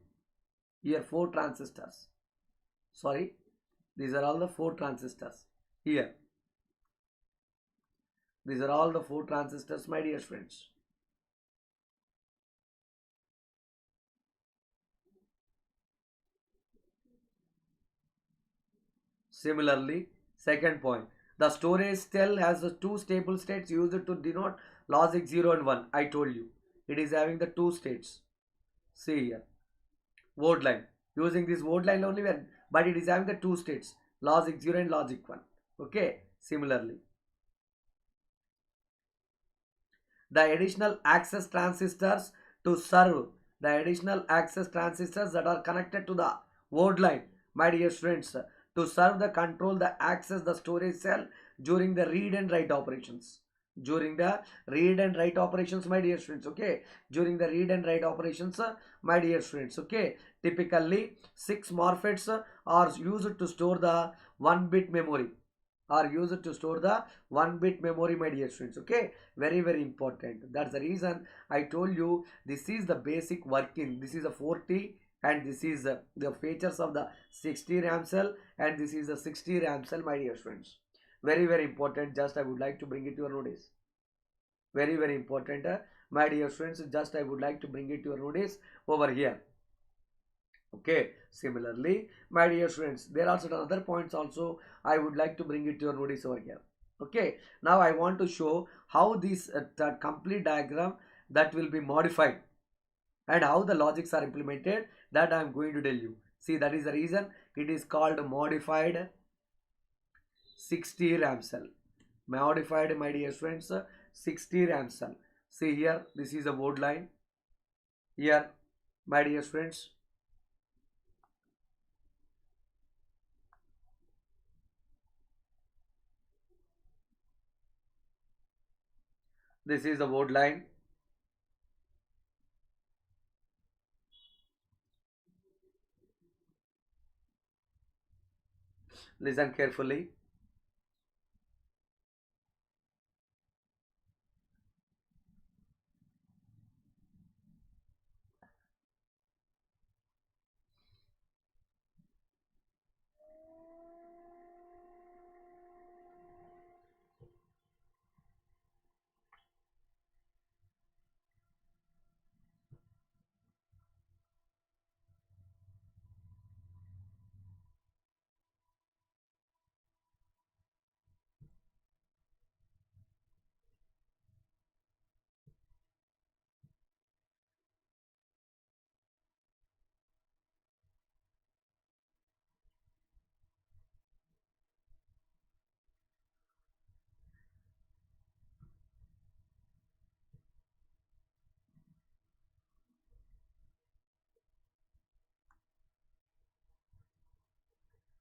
Speaker 5: Here 4 transistors. Sorry, these are all the 4 transistors. Here, these are all the 4 transistors, my dear friends. Similarly, second point, the storage cell has the 2 stable states used to denote logic 0 and 1. I told you it is having the 2 states. See here, word line, using this word line only, but it is having the 2 states, logic 0 and logic 1. Okay, similarly, the additional access transistors to serve, the additional access transistors that are connected to the word line, my dear students, to serve the control the access the storage cell during the read and write operations. During the read and write operations, my dear students. Okay, during the read and write operations, my dear students. Okay, typically 6 MOSFETs are used to store the 1 bit memory. Are used to store the 1 bit memory, my dear students. Okay, very important. That's the reason I told you this is the basic working. This is a 40 and this is the features of the 60 RAM cell, and this is the 60 RAM cell, my dear students. Very important. Just I would like to bring it to your notice. Very important, my dear students. Just I would like to bring it to your notice over here. Okay, similarly, my dear students, there are certain other points also I would like to bring it to your notice over here. Okay, now I want to show how this complete diagram that will be modified and how the logics are implemented, that I am going to tell you. See, that is the reason it is called modified 60 RAM cell. modified, my dear students, 60 RAM cell. See here, this is a board line. Here, my dear students, this is the board line. Listen carefully.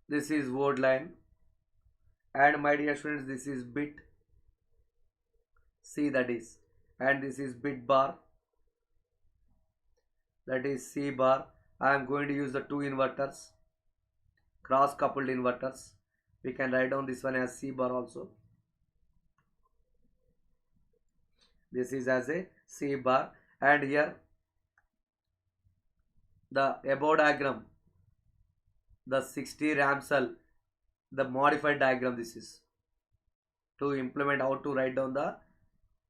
Speaker 5: This is word line, and my dear students, this is bit. See, that is, and this is bit bar, that is C bar. I am going to use the two inverters, cross coupled inverters. We can write down this one as C bar also. This is as a C bar, and here the above diagram, the 60 RAM cell, the modified diagram. This is to implement how to write down the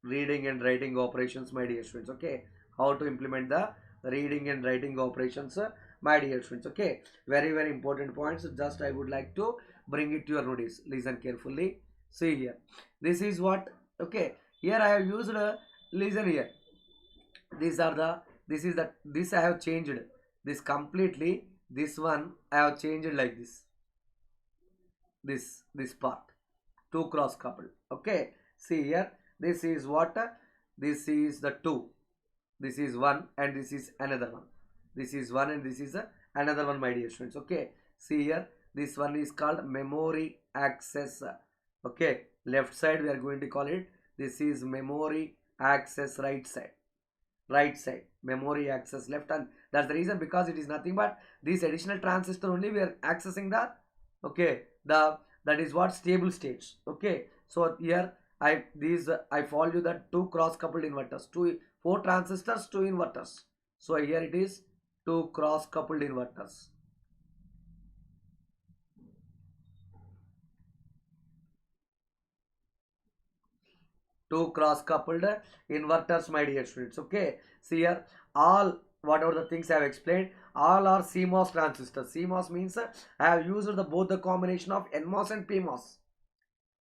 Speaker 5: reading and writing operations, my dear students. Okay, how to implement the reading and writing operations, my dear students. Okay, very important points. Just I would like to bring it to your notice. Listen carefully. See here, this is what. Okay, here I have used listen here, these are the, this I have changed this completely. This one I have changed like this, this part, two cross coupled. Okay, see here, this is what, this is the 2, this is 1, and this is another one, this is 1 and this is another one, my dear students. Okay, see here, this one is called memory access. Okay, left side we are going to call it, this is memory access right side, memory access left, and that's the reason, because it is nothing but this additional transistor only we are accessing the, okay, that is what stable states. Okay, so here I follow you that two cross coupled inverters, 4 transistors, 2 inverters. So here it is 2 cross coupled inverters. Two cross coupled inverters, my dear students. Okay, see here, all whatever the things I have explained, all are CMOS transistors. CMOS means I have used both the combination of NMOS and PMOS.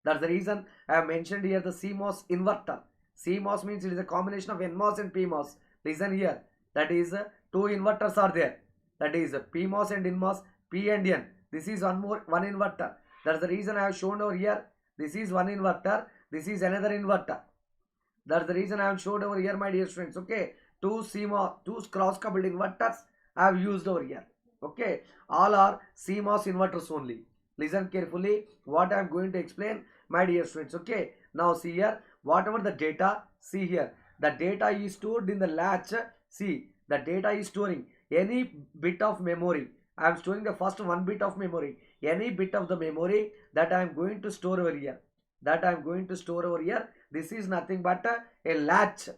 Speaker 5: That's the reason I have mentioned here the CMOS inverter. CMOS means it is a combination of NMOS and PMOS. Listen here, that is 2 inverters are there. That is PMOS and NMOS, P and N. This is one inverter. That's the reason I have shown over here. This is one inverter. This is another inverter. That's the reason I have showed over here, my dear students. Okay, 2 cross coupled inverters I have used over here. Okay, all are CMOS inverters only. Listen carefully what I am going to explain, my dear students. Okay, now see here, whatever the data, see here, the data is stored in the latch. See, the data is storing any bit of memory. I am storing the first 1 bit of memory. Any bit of the memory that I am going to store over here, this is nothing but a latch,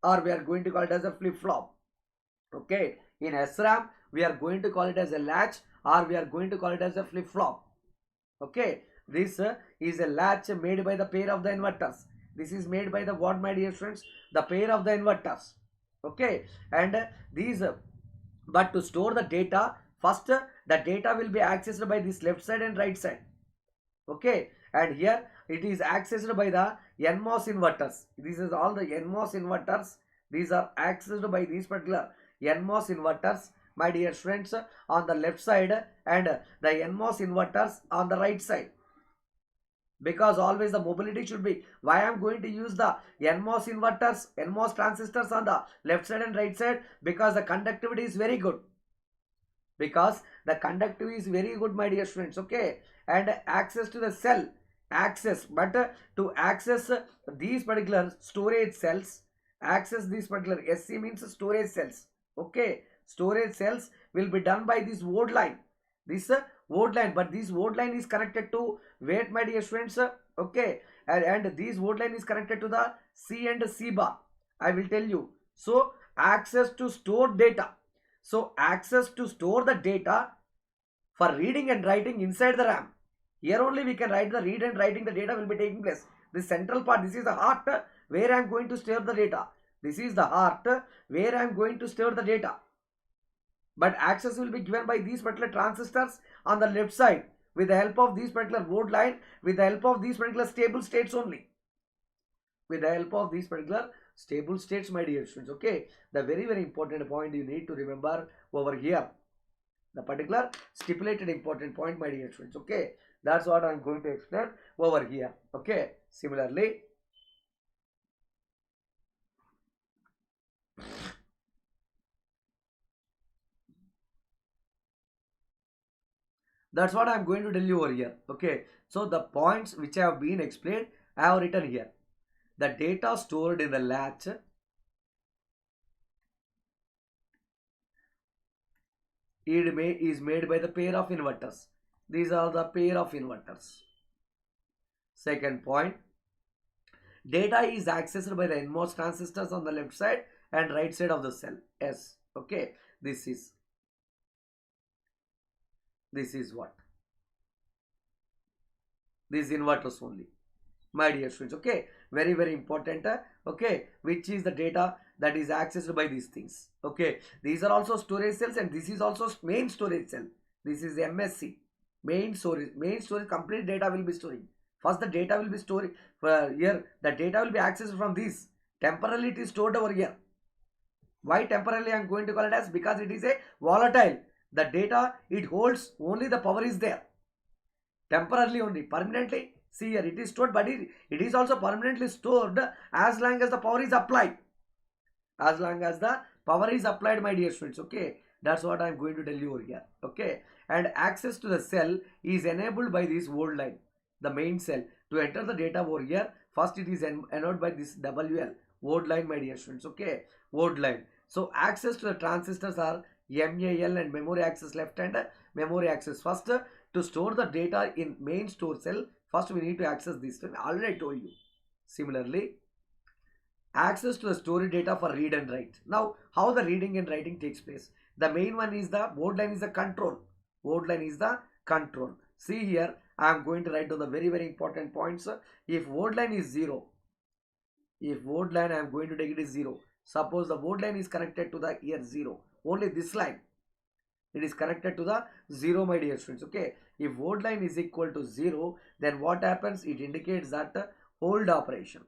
Speaker 5: or we are going to call it as a flip-flop. Okay, in SRAM we are going to call it as a latch, or we are going to call it as a flip-flop. Okay, this is a latch made by the pair of the inverters. This is made by the what, my dear friends? The pair of the inverters. Okay, and these, but to store the data, first the data will be accessed by this left side and right side. Okay, and here it is accessed by the NMOS inverters. This is all the NMOS inverters. These are accessed by these particular NMOS inverters, my dear friends, on the left side, and the NMOS inverters on the right side. because always the mobility should be. Why I am going to use the NMOS inverters, NMOS transistors on the left side and right side? Because the conductivity is very good. Because the conductivity is very good, my dear students. Okay, and access to the cell, but to access these particular storage cells, access these particular SC means storage cells. Okay, storage cells will be done by this Word line. This Word line, but this Word line is connected to wait, my dear students. Okay, and this Word line is connected to the C and C bar. I will tell you. So access to store data. So access to store the data for reading and writing inside the RAM. Here only we can write the read and writing the data will be taking place. This central part, this is the heart where I am going to store the data. This is the heart where I am going to store the data. But access will be given by these particular transistors on the left side with the help of these particular Word line, with the help of these particular stable states only. With the help of these particular stable states, my dear students. Okay, the very important point you need to remember over here, the particular stipulated important point, my dear students. Okay, that's what I am going to explain over here. Okay, similarly, that's what I am going to tell you over here. Okay, so the points which have been explained, I have written here. The data stored in the latch is made by the pair of inverters. These are the pair of inverters. Second point, data is accessed by the NMOS transistors on the left side and right side of the cell. S. Okay, this is what? These inverters only, my dear students. Okay, very important. Okay, which is the data that is accessed by these things. Okay, these are also storage cells, and this is also main storage cell. This is MSC, main storage. Complete data will be storing. First the data will be storing here. The data will be accessed from this. Temporarily it is stored over here. Why temporarily I am going to call it as? Because it is a volatile. The data, it holds only the power is there. Temporarily only. Permanently, see here it is stored, but it is also permanently stored as long as the power is applied. As long as the power is applied, my dear students. Okay, that's what I am going to tell you over here. Okay, and access to the cell is enabled by this Word line, the main cell. To enter the data over here, first it is enabled by this WL, Word line, my dear students. Okay, Word line. So access to the transistors are MAL and memory access left and memory access. First, to store the data in main store cell, first we need to access this thing. Already I told you. Similarly, access to the storage data for read and write. Now, how the reading and writing takes place? The main one is the Word line is the control. Word line is the control. See here, I am going to write down the very important points. If Word line is 0, if Word line I am going to take it is 0. Suppose the Word line is connected to the here 0. Only this line, it is connected to the 0, my dear students. Okay, if Word line is equal to 0, then what happens? It indicates that hold operation.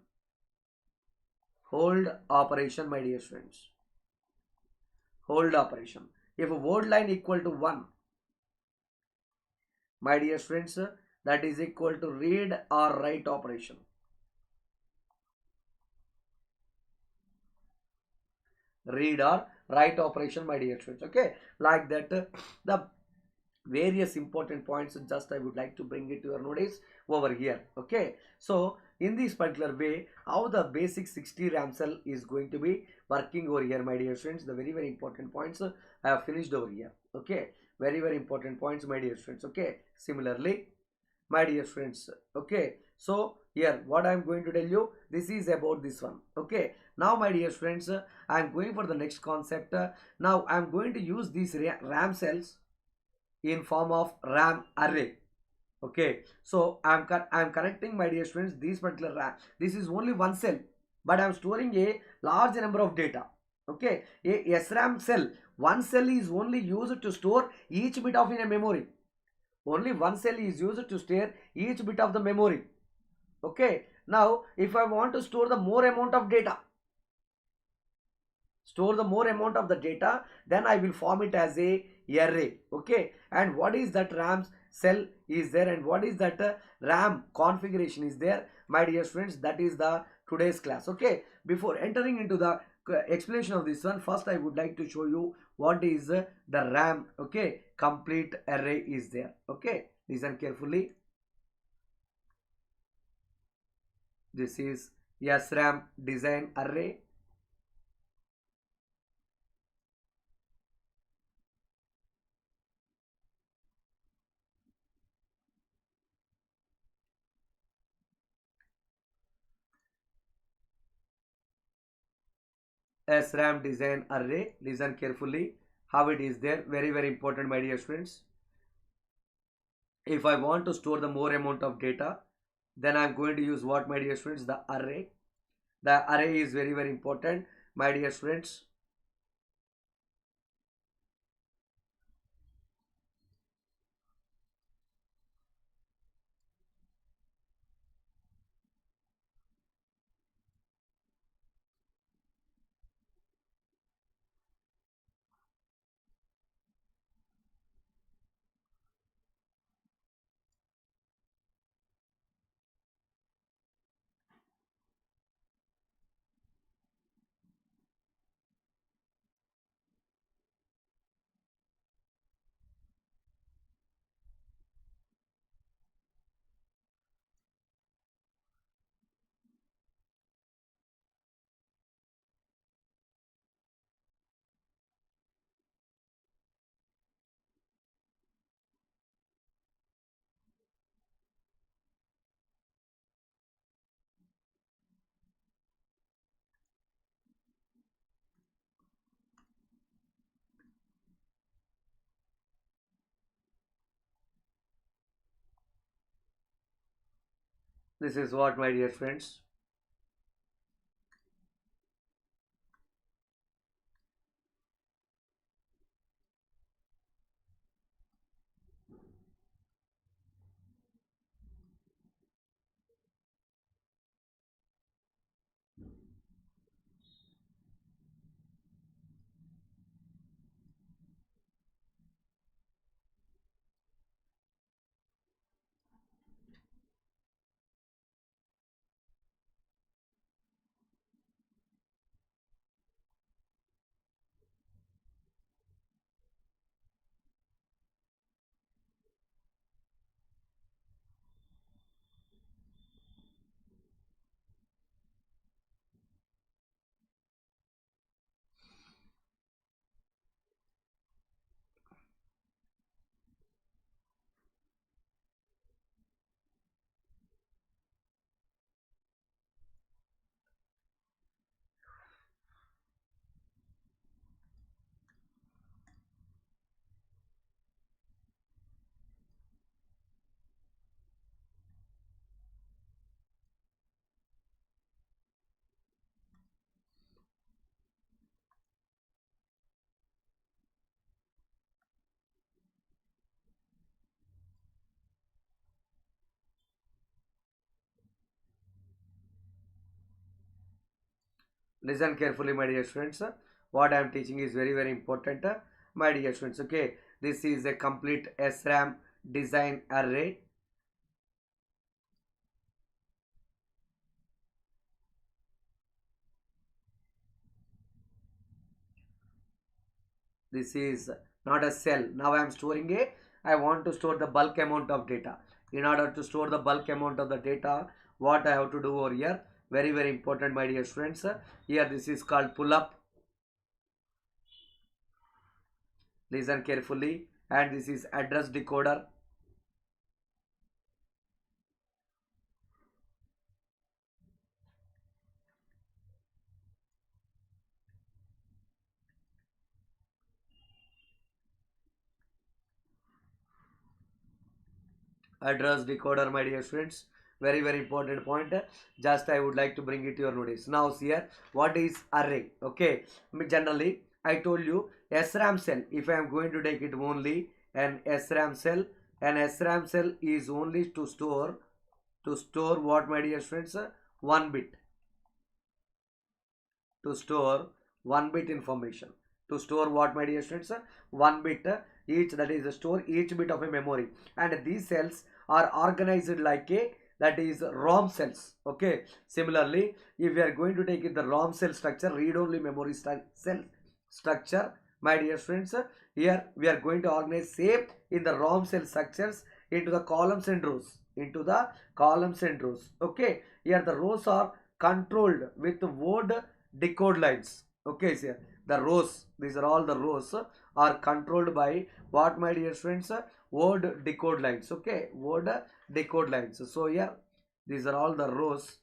Speaker 5: Hold operation, my dear students. Hold operation. If a Word line equal to 1, my dear students, that is equal to read or write operation. Read or write operation, my dear students. Okay, like that, the various important points just I would like to bring it to your notice over here. Okay, so in this particular way, how the basic 60 RAM cell is going to be working over here, my dear students. The very important points I have finished over here. Okay, very important points, my dear students. Okay, similarly, my dear friends. Okay, so here what I am going to tell you, this is about this one. Okay, now my dear friends, I am going for the next concept. Now I am going to use these RAM cells in form of RAM array. Okay, so I am connecting, my dear friends, these particular RAM. This is only one cell, but I am storing a large number of data. Okay, a SRAM cell, one cell is only used to store each bit of in a memory. Only one cell is used to store each bit of the memory. Okay, now if I want to store the more amount of data, then I will form it as a array. Okay, and what is that RAM cell is there, and what is that RAM configuration is there, my dear students. That is the today's class. Okay, before entering into the explanation of this one, first I would like to show you what is the RAM. Okay, complete array is there. Okay, listen carefully. This is SRAM design array. SRAM design array. Listen carefully how it is there. Very, very important, my dear students. If I want to store the more amount of data, then I'm going to use what, my dear students? The array. The array is very, very important, my dear students. This is what, my dear friends. Listen carefully, my dear students. What I am teaching is very, very important, my dear students. Okay, this is a complete SRAM design array. This is not a cell. Now I am storing I want to store the bulk amount of data. In order to store the bulk amount of the data, what I have to do over here? Very, very important, my dear students. Here this is called pull up. Listen carefully. And this is address decoder. Address decoder, my dear students. Very, very important point. Just I would like to bring it to your notice. Now here, what is array? Okay, generally I told you SRAM cell. If I am going to take it only an SRAM cell, an SRAM cell is only to store what, my dear friends? 1 bit. To store 1 bit information. To store what, my dear friends? 1 bit each, that is store each bit of a memory, and these cells are organized like a, that is ROM cells. Okay, similarly, if we are going to take it the ROM cell structure, read only memory cell structure, my dear friends, here we are going to organize same in the ROM cell structures into the columns and rows, into the columns and rows. Okay, here the rows are controlled with word decode lines. Okay, so the rows, these are all the rows are controlled by what, my dear friends? Word decode lines. Okay, word decode lines. So here these are all the rows.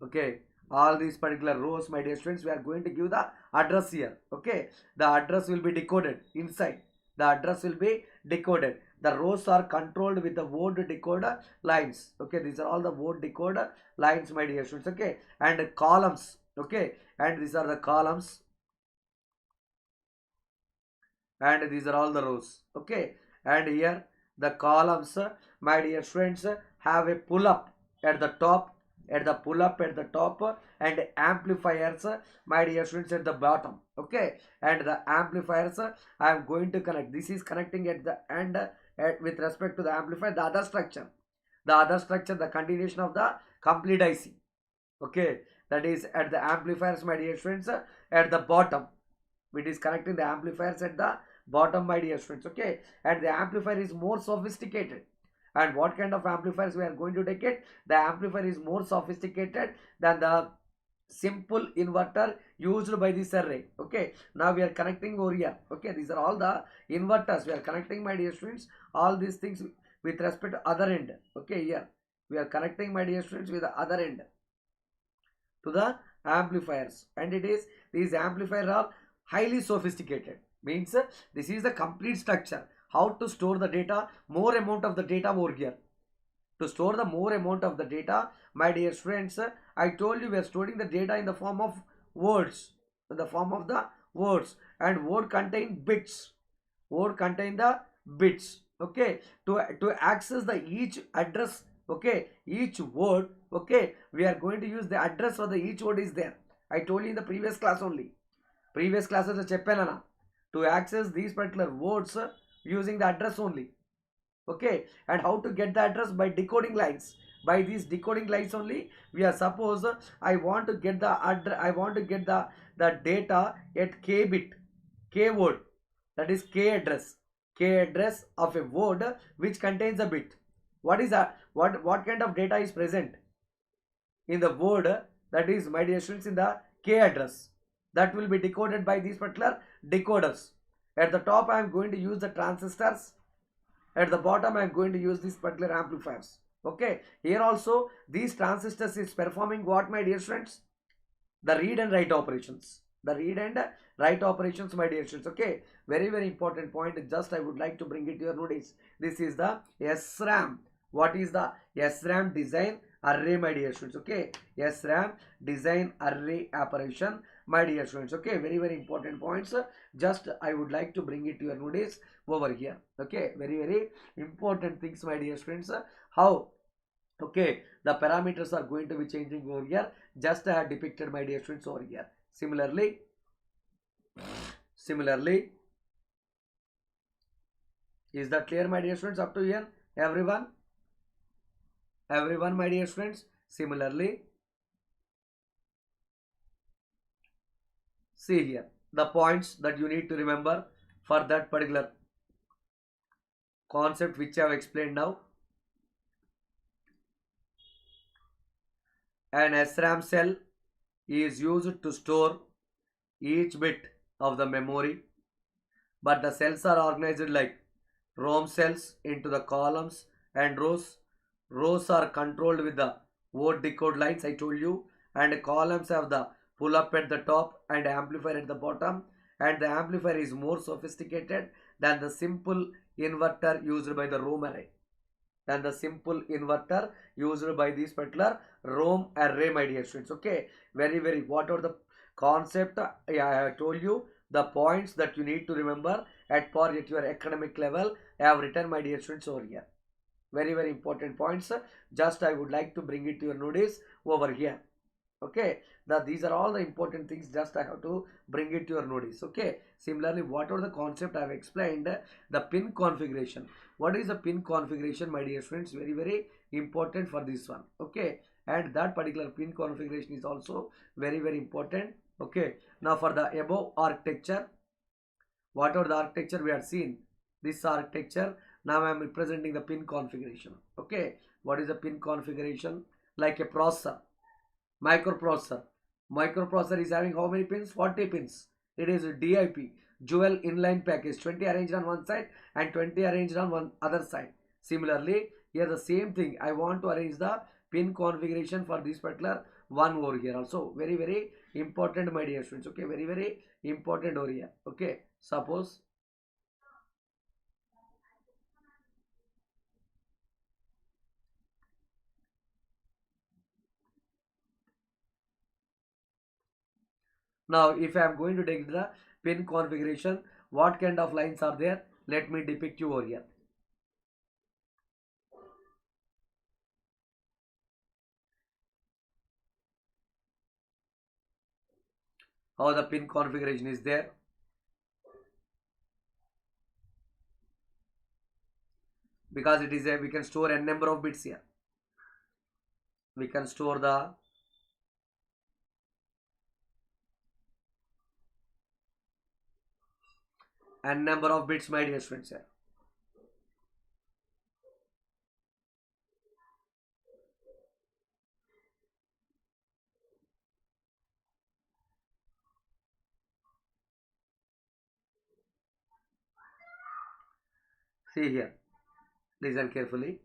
Speaker 5: Okay, all these particular rows, my dear friends, we are going to give the address here. Okay, the address will be decoded inside, the address will be decoded. The rows are controlled with the word decoder lines. Okay, these are all the word decoder lines, my dear students. Okay, and columns. Okay, and these are the columns, and these are all the rows. Okay, and here the columns, my dear friends, have a pull up at the top, at the pull up at the top, and amplifiers, my dear students, at the bottom. Okay, and the amplifiers I am going to connect. This is connecting at the end with respect to the amplifier, the other structure, the continuation of the complete IC. Okay, that is at the amplifiers, my dear friends, at the bottom. It is connecting the amplifiers at the bottom, my dear friends. Okay, and the amplifier is more sophisticated. And what kind of amplifiers we are going to take it? The amplifier is more sophisticated than the simple inverter used by this array. Okay, now we are connecting over here. Okay, these are all the inverters we are connecting, my dear students, all these things with respect to other end. Okay, here we are connecting, my dear students, with the other end to the amplifiers, and it is, these amplifiers are highly sophisticated, means this is the complete structure, how to store the data, more amount of the data over here. To store the more amount of the data, my dear friends, I told you we are storing the data in the form of words, in the form of the words, and word contain bits, word contain the bits. Okay, to access the each address, okay, each word, okay, we are going to use the address for the each word is there. I told you in the previous class only, previous classes cheppana, to access these particular words using the address only. Okay, and how to get the address? By decoding lines. By these decoding lines only, we are, suppose I want to get the address, I want to get the data at k bit, k word, that is k address of a word which contains a bit. What is that? What kind of data is present in the word? That is, my dear students, in the k address, that will be decoded by these particular decoders. At the top I am going to use the transistors, at the bottom I am going to use these particular amplifiers. Okay, here also these transistors is performing what, my dear friends? The read and write operations. The read and write operations, my dear students. Okay, very important point. Just I would like to bring it to your notice. This is the SRAM. What is the SRAM design array, my dear students? Okay, SRAM design array operation, my dear students. Okay, very important points. Just I would like to bring it to your notice over here. Okay, very important things, my dear friends. How, okay, the parameters are going to be changing over here. Just I have depicted, my dear students, over here. Similarly, is that clear, my dear students, up to here? Everyone, my dear friends. Similarly, see here the points that you need to remember for that particular concept which I have explained now. An SRAM cell is used to store each bit of the memory, but the cells are organized like ROM cells into the columns and rows. Rows are controlled with the word decode lines, I told you, and columns have the pull up at the top and amplifier at the bottom, and the amplifier is more sophisticated than the simple inverter used by the ROM array. Than the simple inverter used by this particular ROM array, my dear students. Okay, very what are the concept? I have told you the points that you need to remember at your academic level. I have written, my dear students, over here. Very important points. Just I would like to bring it to your notice over here. Okay, these are all the important things, just I have to bring it to your notice. Okay, similarly, whatever the concept I have explained, the pin configuration. What is the pin configuration, my dear friends? Very, very important for this one. Okay, and that particular pin configuration is also very, very important. Okay, now for the above architecture, whatever the architecture we have seen, this architecture, now I am representing the pin configuration. Okay, what is the pin configuration? Like a processor, microprocessor is having how many pins? 40 pins. It is a DIP, dual inline package, 20 arranged on one side and 20 arranged on one other side. Similarly, here the same thing, I want to arrange the pin configuration for this particular one over here also. Very, very important, my dear students. Okay, very, very important over here. Okay, suppose now if I am going to take the pin configuration, what kind of lines are there? Let me depict you over here. How the pin configuration is there. Because it is a, we can store n number of bits here. We can store the n number of bits, my dear friends here. See here, listen carefully.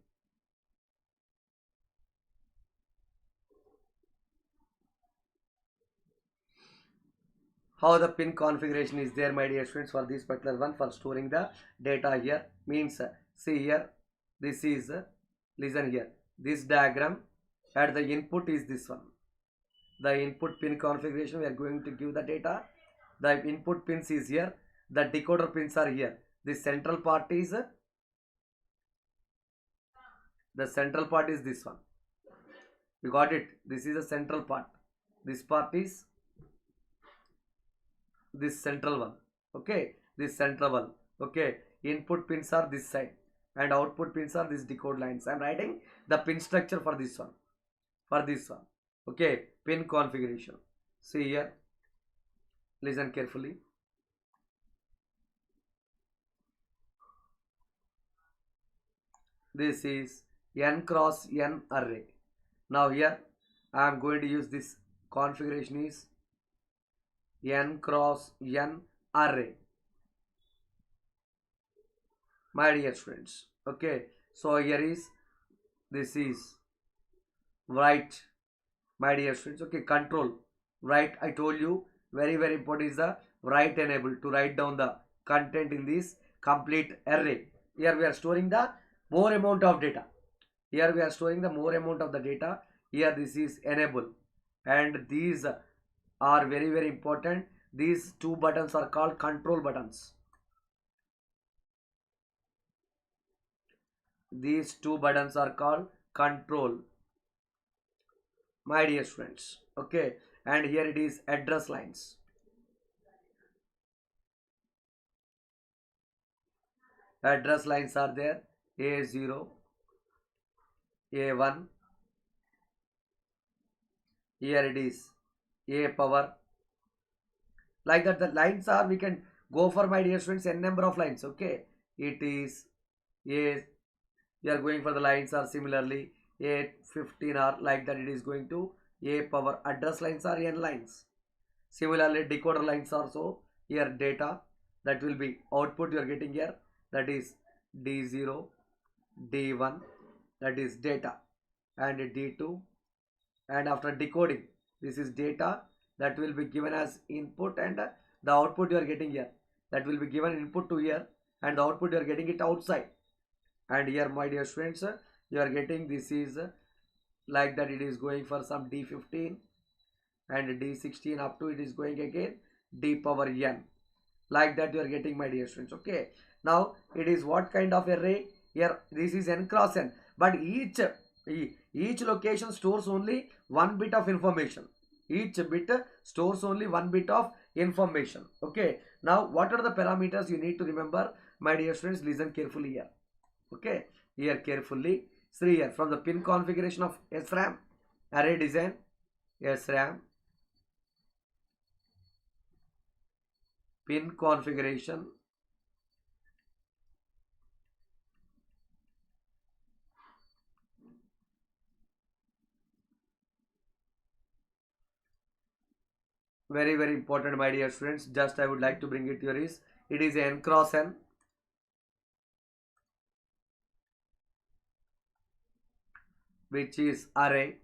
Speaker 5: How the pin configuration is there, my dear friends, for this particular one, for storing the data here. Means, see here, this is, listen here, this diagram at the input is this one. The input pin configuration, we are going to give the data. The input pins is here. The decoder pins are here. The central part is this one. You got it? This is the central part. This part is this central one. Okay, this central one. Okay, input pins are this side and output pins are this decode lines. I am writing the pin structure for this one. Okay, pin configuration. See here, listen carefully. This is n cross n array. Now here I am going to use this configuration is n cross n array, my dear friends. Okay, so here is, this is write, my dear friends. Okay, control write, I told you, very, very important is the write enable, to write down the content in this complete array. Here we are storing the more amount of data. Here we are storing the more amount of the data. Here this is enable, and these are very, very important. These two buttons are called control buttons. These two buttons are called control, my dear friends. Okay, and here it is address lines. Address lines are there, A0, A1, here it is A power. Like that, the lines are, we can go for, my dear friends, n number of lines. Okay, it is A, we are going for the lines are similarly A15 are like that, it is going to A power. Address lines are n lines. Similarly, decoder lines are so here data, that will be output you are getting here, that is D0, D1, that is data, and D2, and after decoding, this is data, that will be given as input, and the output you are getting here, that will be given input to here, and the output you are getting it outside. And here, my dear students, you are getting, this is like that, it is going for some D15 and D16 up to it is going again D power n, like that you are getting, my dear students. Okay, now it is what kind of array? Here this is n cross n, but each location stores only one bit of information. Each bit stores only one bit of information. Okay. Now, what are the parameters you need to remember? My dear students, listen carefully here. Okay. Here carefully. See here, from the pin configuration of SRAM, array design, SRAM, pin configuration, very important, my dear students. Just I would like to bring it here is, it is n cross n, which is array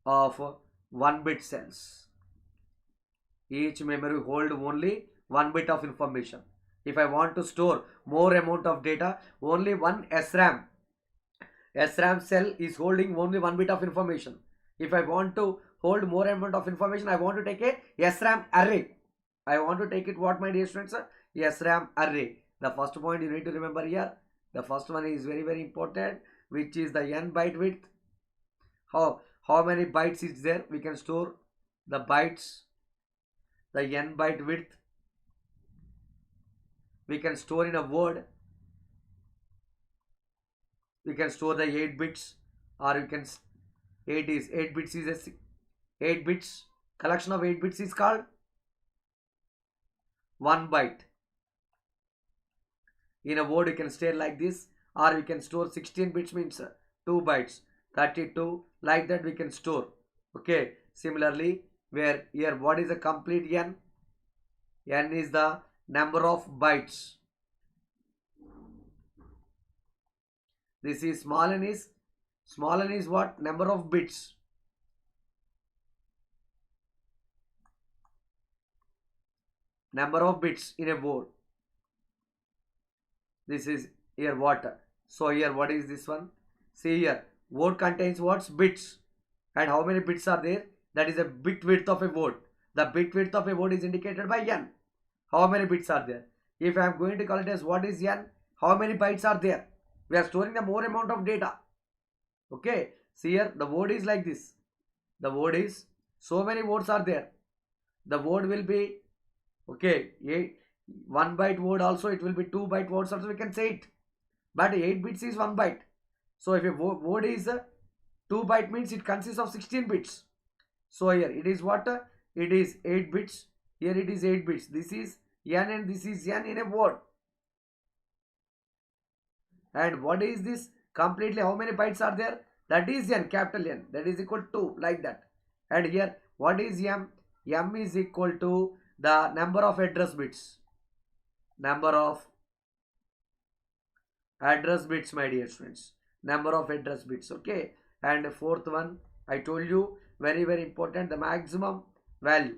Speaker 5: of 1-bit cells. Each memory hold only 1 bit of information. If I want to store more amount of data, only one SRAM cell is holding only 1 bit of information. If I want to hold more amount of information, I want to take a SRAM array. I want to take it what, my dear students? SRAM array. The first point you need to remember here. The first one is very important, which is the n byte width. How many bytes is there? We can store the bytes, the n byte width. We can store in a word. We can store the 8 bits, or you can 8 bits is a 8 bits collection of 8 bits is called 1 byte. In a word you can store like this, or we can store 16 bits means 2 bytes, 32, like that we can store. Okay. Similarly, where here what is a complete n? N is the number of bytes. This is small n is what? Number of bits. Number of bits in a word. This is here what? So here what is this one? See here, word contains what? Bits. And how many bits are there? That is a bit width of a word. The bit width of a word is indicated by n. How many bits are there? If I am going to call it as what is n, how many bytes are there? We are storing the more amount of data. Okay. See here, the word is like this. The word is, so many words are there. The word will be, okay, 1 byte word also, it will be 2 byte words also, we can say it. But 8 bits is 1 byte. So if a word is 2 byte means it consists of 16 bits. So here it is what? It is 8 bits. Here it is 8 bits. This is n and this is n in a word. And what is this? Completely how many bytes are there? That is n, capital N. That is equal to, like that. And here what is m? M is equal to the number of address bits. Number of address bits, my dear students. Number of address bits. Okay. And the fourth one, I told you, very important, the maximum value.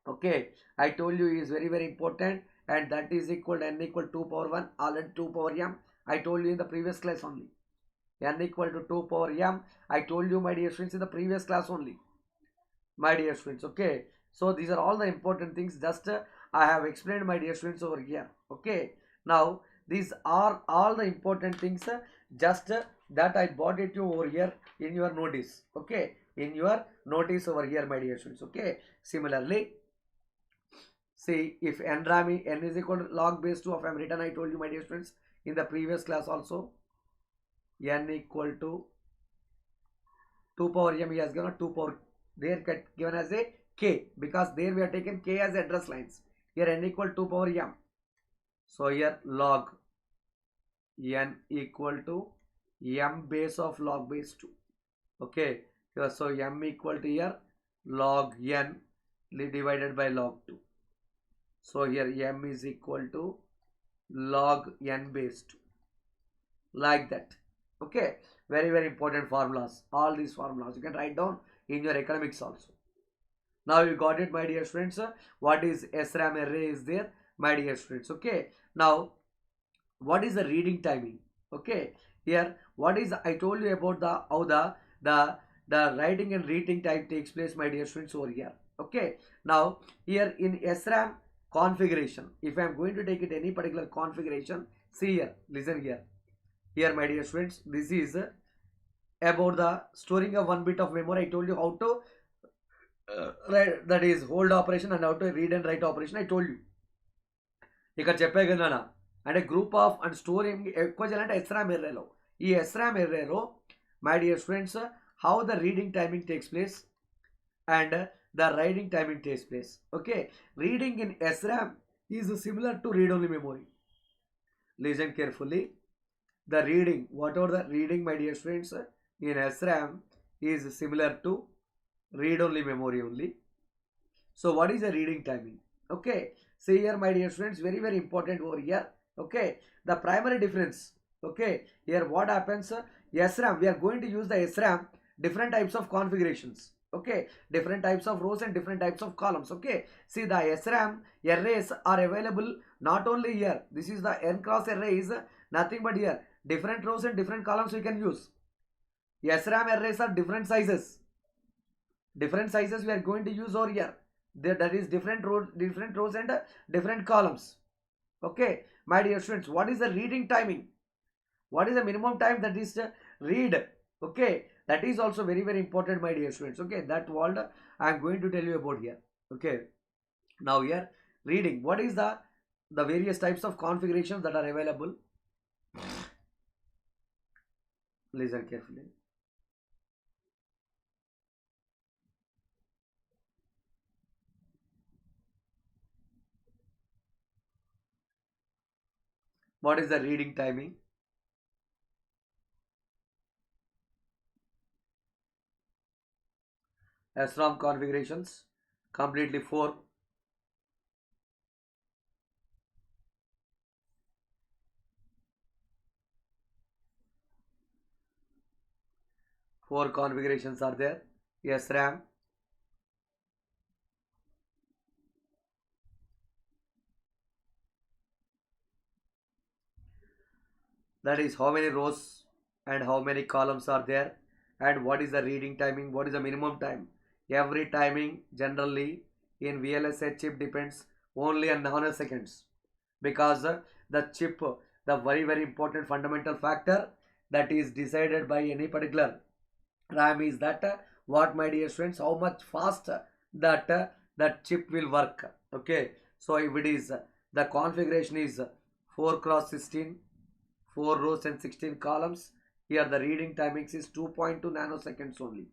Speaker 5: Okay. I told you is very important, and that is equal to n equal to 2 power 1, already 2 power m. I told you in the previous class only. N equal to 2 power m. I told you, my dear students, in the previous class only. My dear students, okay. So these are all the important things. Just I have explained, my dear students, over here. Okay. Now these are all the important things. Just that I brought it to you over here in your notice. Okay. In your notice over here, my dear students. Okay. Similarly, see, if n is equal to log base 2 of m written, I told you, my dear students, in the previous class also, n equal to 2 power m, he has given 2 power, there given as a k, because there we have taken k as address lines. Here n equal to 2 power m. So here log n equal to m base of log base 2. Okay. So m equal to here log n divided by log 2. So here m is equal to log n base 2. Like that. Okay. Very important formulas. All these formulas you can write down in your academics also. Now you got it, my dear students. What is SRAM array is there, my dear students. Okay. Now what is the reading timing? Okay. Here what is, I told you about the how the writing and reading time takes place, my dear students, over here. Okay. Now here in SRAM configuration, if I am going to take it any particular configuration, see here, listen here. Here, my dear students, this is about the storing of 1 bit of memory. I told you how to write, that is hold operation, and how to read and write operation. I told you. ఇక్కడ చెప్పే కదా అంటే group of and storing ఎక్కువ చేయాలంటే SRAM ఎర్రేలో, ఈ SRAM ఎర్రేలో my dear students how the reading timing takes place and the writing timing takes place. Okay, reading in SRAM is similar to read only memory. Listen carefully. The reading, whatever the reading, my dear students, in SRAM is similar to read only memory only. So what is the reading timing? Okay, see here my dear students, very very important over here. Okay, the primary difference. Okay, here what happens, SRAM, we are going to use the SRAM different types of configurations. Okay, different types of rows and different types of columns. Okay, see the SRAM arrays are available not only here. This is the n cross array is nothing but here different rows and different columns we can use. SRAM arrays are different sizes. Different sizes we are going to use over here. That is different rows and different columns. Okay, my dear students, what is the reading timing? What is the minimum time that is read? Okay, that is also very very important, my dear students. Okay, that world I am going to tell you about here. Okay, now here reading, what is the various types of configurations that are available. Listen carefully. What is the reading timing? SRAM configurations completely 4. Four configurations are there. SRAM, that is how many rows and how many columns are there, and what is the reading timing, what is the minimum time. Every timing generally in VLSI chip depends only on nanoseconds, because the chip, the very very important fundamental factor that is decided by any particular RAM is that what, my dear students, how much fast that chip will work. Okay, so if it is the configuration is 4 cross 16, 4 rows and 16 columns, here the reading timings is 2.2 nanoseconds only.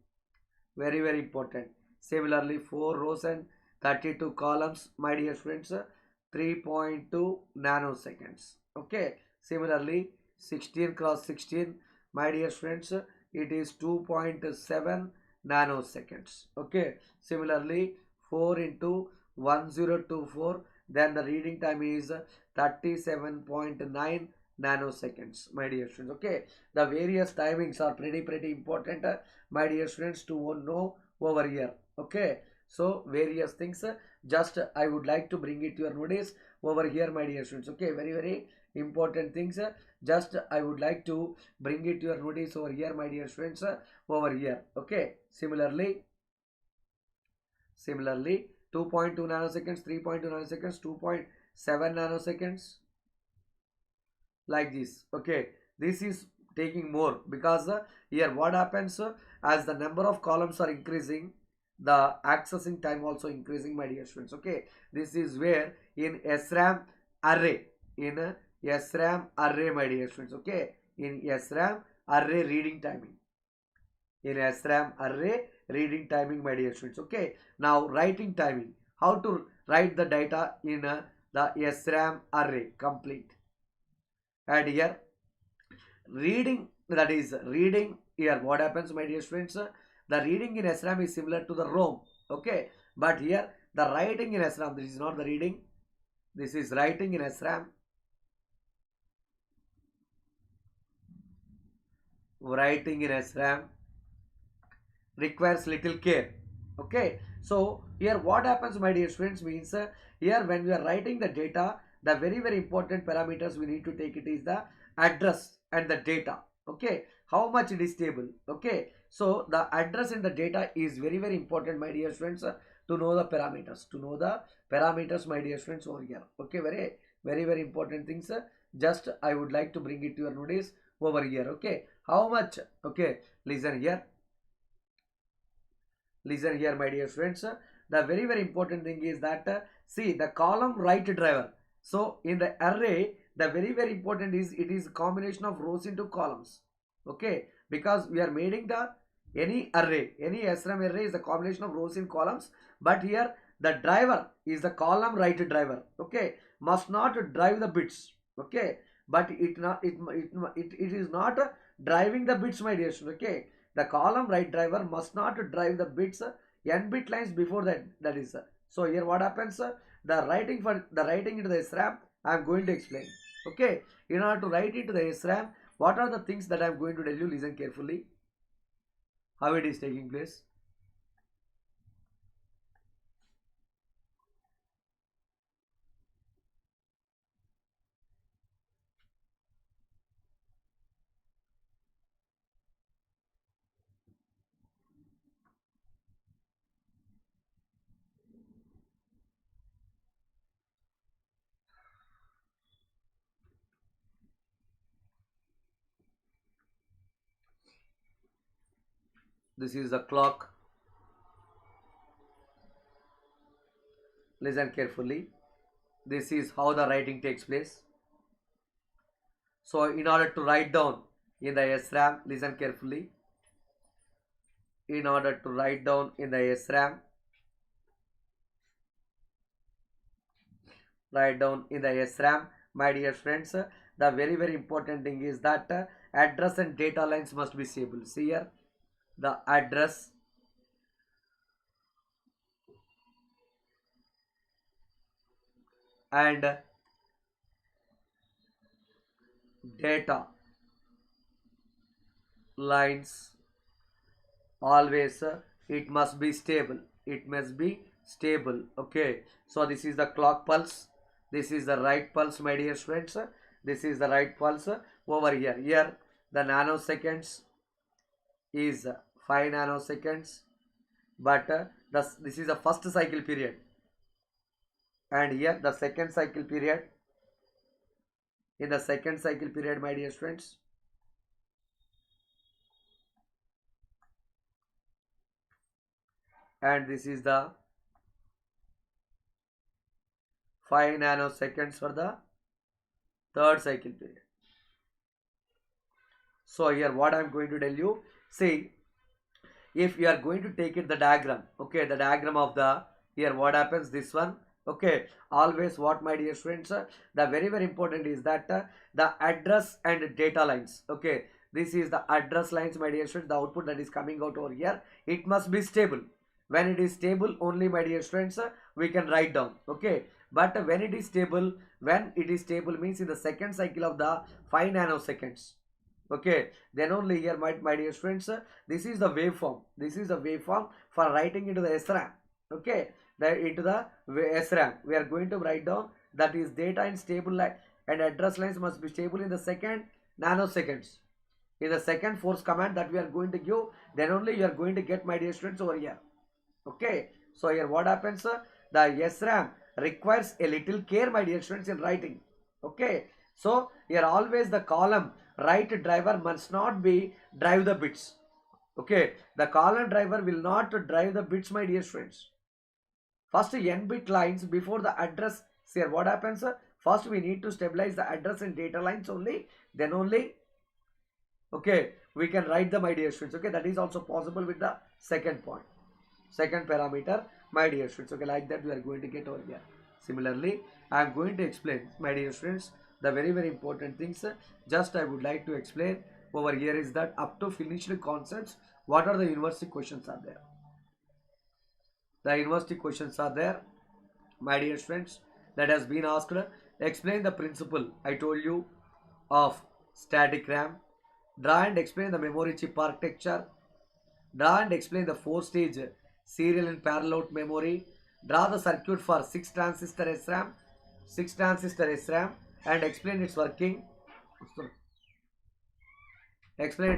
Speaker 5: Very very important. Similarly 4 rows and 32 columns, my dear students, 3.2 nanoseconds. Okay, similarly 16 cross 16, my dear students, it is 2.7 nanoseconds. Okay, similarly 4 into 1024, then the reading time is 37.9 nanoseconds, my dear students. Okay, the various timings are pretty important, my dear students, to know over here. Okay, so various things, just I would like to bring it to your notice over here, my dear students. Okay, very very important things, just I would like to bring it to your notice over here, my dear students, over here. Okay, similarly 2.2 nanoseconds, 3.2 nanoseconds, 2.7 nanoseconds, like this. Okay, this is taking more because here what happens, as the number of columns are increasing, the accessing time also increasing, my dear students. Okay, this is where in SRAM array, my dear students. Okay, in SRAM array reading timing, my dear students. Okay, now writing timing, how to write the data in the SRAM array complete. And here reading, that is reading, here what happens, my dear students, the reading in SRAM is similar to the ROM. Okay, but here the writing in SRAM, this is not the reading, this is writing in SRAM. Writing in SRAM requires little care. Okay, so here what happens, my dear students, means here when we are writing the data, the very very important parameters we need to take it is the address and the data. Okay, how much it is stable. Okay, so the address and the data is very very important, my dear students, to know the parameters, my dear students, over here. Okay, very very important things, just I would like to bring it to your notice over here. Okay, how much? Okay, listen here. Listen here, my dear friends. The very important thing is that see the column right driver. So in the array, the very important is it is combination of rows into columns. Okay, because we are making the any array, any SRAM array is the combination of rows in columns. But here the driver is the column right driver. Okay, must not drive the bits. Okay, but it is not driving the bits, my dear students. Okay, the column right driver must not drive the bits n bit lines before that. That is so here what happens? The writing into the SRAM I am going to explain. Okay, in order to write into the SRAM, what are the things that I am going to tell you? Listen carefully. How it is taking place. This is the clock. Listen carefully. This is how the writing takes place. So in order to write down in the SRAM, listen carefully. In order to write down in the SRAM, write down in the SRAM, my dear friends, the very important thing is that address and data lines must be stable. See here, the address and data lines always it must be stable. It must be stable. Okay, so this is the clock pulse. This is the right pulse, my dear friends. This is the right pulse over here. Here the nanoseconds is 5 nanoseconds, but this is the first cycle period, and here the second cycle period. In the second cycle period, my dear friends, and this is the 5 nanoseconds for the third cycle period. So here what I am going to tell you, see, if you are going to take it the diagram, okay, the diagram of the, here what happens, this one, okay, always what, my dear friends, the very important is that the address and data lines. Okay, this is the address lines, my dear friends, the output that is coming out over here, it must be stable. When it is stable only, my dear friends, we can write down. Okay, but when it is stable means in the second cycle of the 5 nanoseconds. Okay, then only here, my dear friends, this is the waveform. This is the waveform for writing into the SRAM. Okay, into the SRAM we are going to write down, that is data and stable line and address lines must be stable in the second nanoseconds. In the second force command that we are going to give, then only you are going to get, my dear students, over here. Okay, so here what happens, the SRAM requires a little care, my dear students, in writing. Okay, so here always the column right driver must not be drive the bits. Okay, the column driver will not drive the bits, my dear friends. First n bit lines before the address. Here what happens, first we need to stabilize the address and data lines only, then only, okay, we can write the, my dear students. Okay, that is also possible with the second point, second parameter, my dear students. Okay, like that we are going to get over here. Similarly, I am going to explain, my dear students, the very important things. Just I would like to explain over here is that up to finished concepts, what are the university questions are there. The university questions are there, my dear friends, that has been asked. Explain the principle I told you of static RAM. Draw and explain the memory chip architecture. Draw and explain the 4-stage serial and parallel memory. Draw the circuit for 6 transistor SRAM, and explain its working. Explain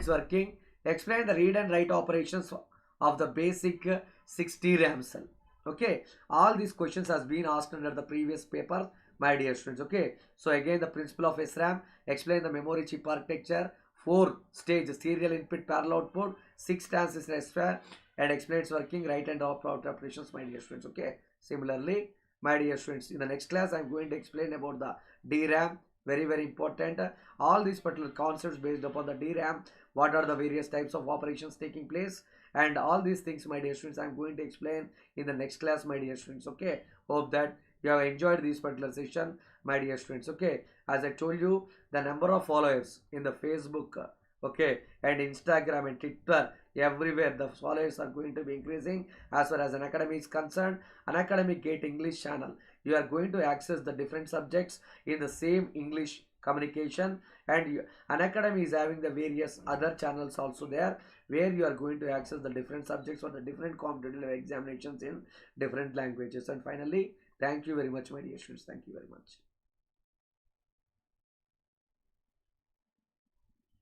Speaker 5: the read and write operations of the basic 60 RAM cell. Okay, all these questions has been asked under the previous paper, my dear students. Okay, so again the principle of SRAM, explain the memory chip architecture, 4 stage serial input parallel output, 6 transistor SFAR, and explains working right and out operations, my dear students. Okay, similarly, my dear students, in the next class I am going to explain about the DRAM. Very important. All these particular concepts based upon the DRAM, what are the various types of operations taking place, and all these things, my dear students, I am going to explain in the next class, my dear students. Okay, hope that you have enjoyed this particular session, my dear students. Okay, as I told you, the number of followers in the Facebook, okay, and Instagram and Twitter, everywhere the followers are going to be increasing. As far as Unacademy is concerned, Unacademy Gate English channel, you are going to access the different subjects in the same English communication, and Unacademy is having the various other channels also there, where you are going to access the different subjects for the different competitive examinations in different languages. And finally, thank you very much, my dear students. Thank you very much.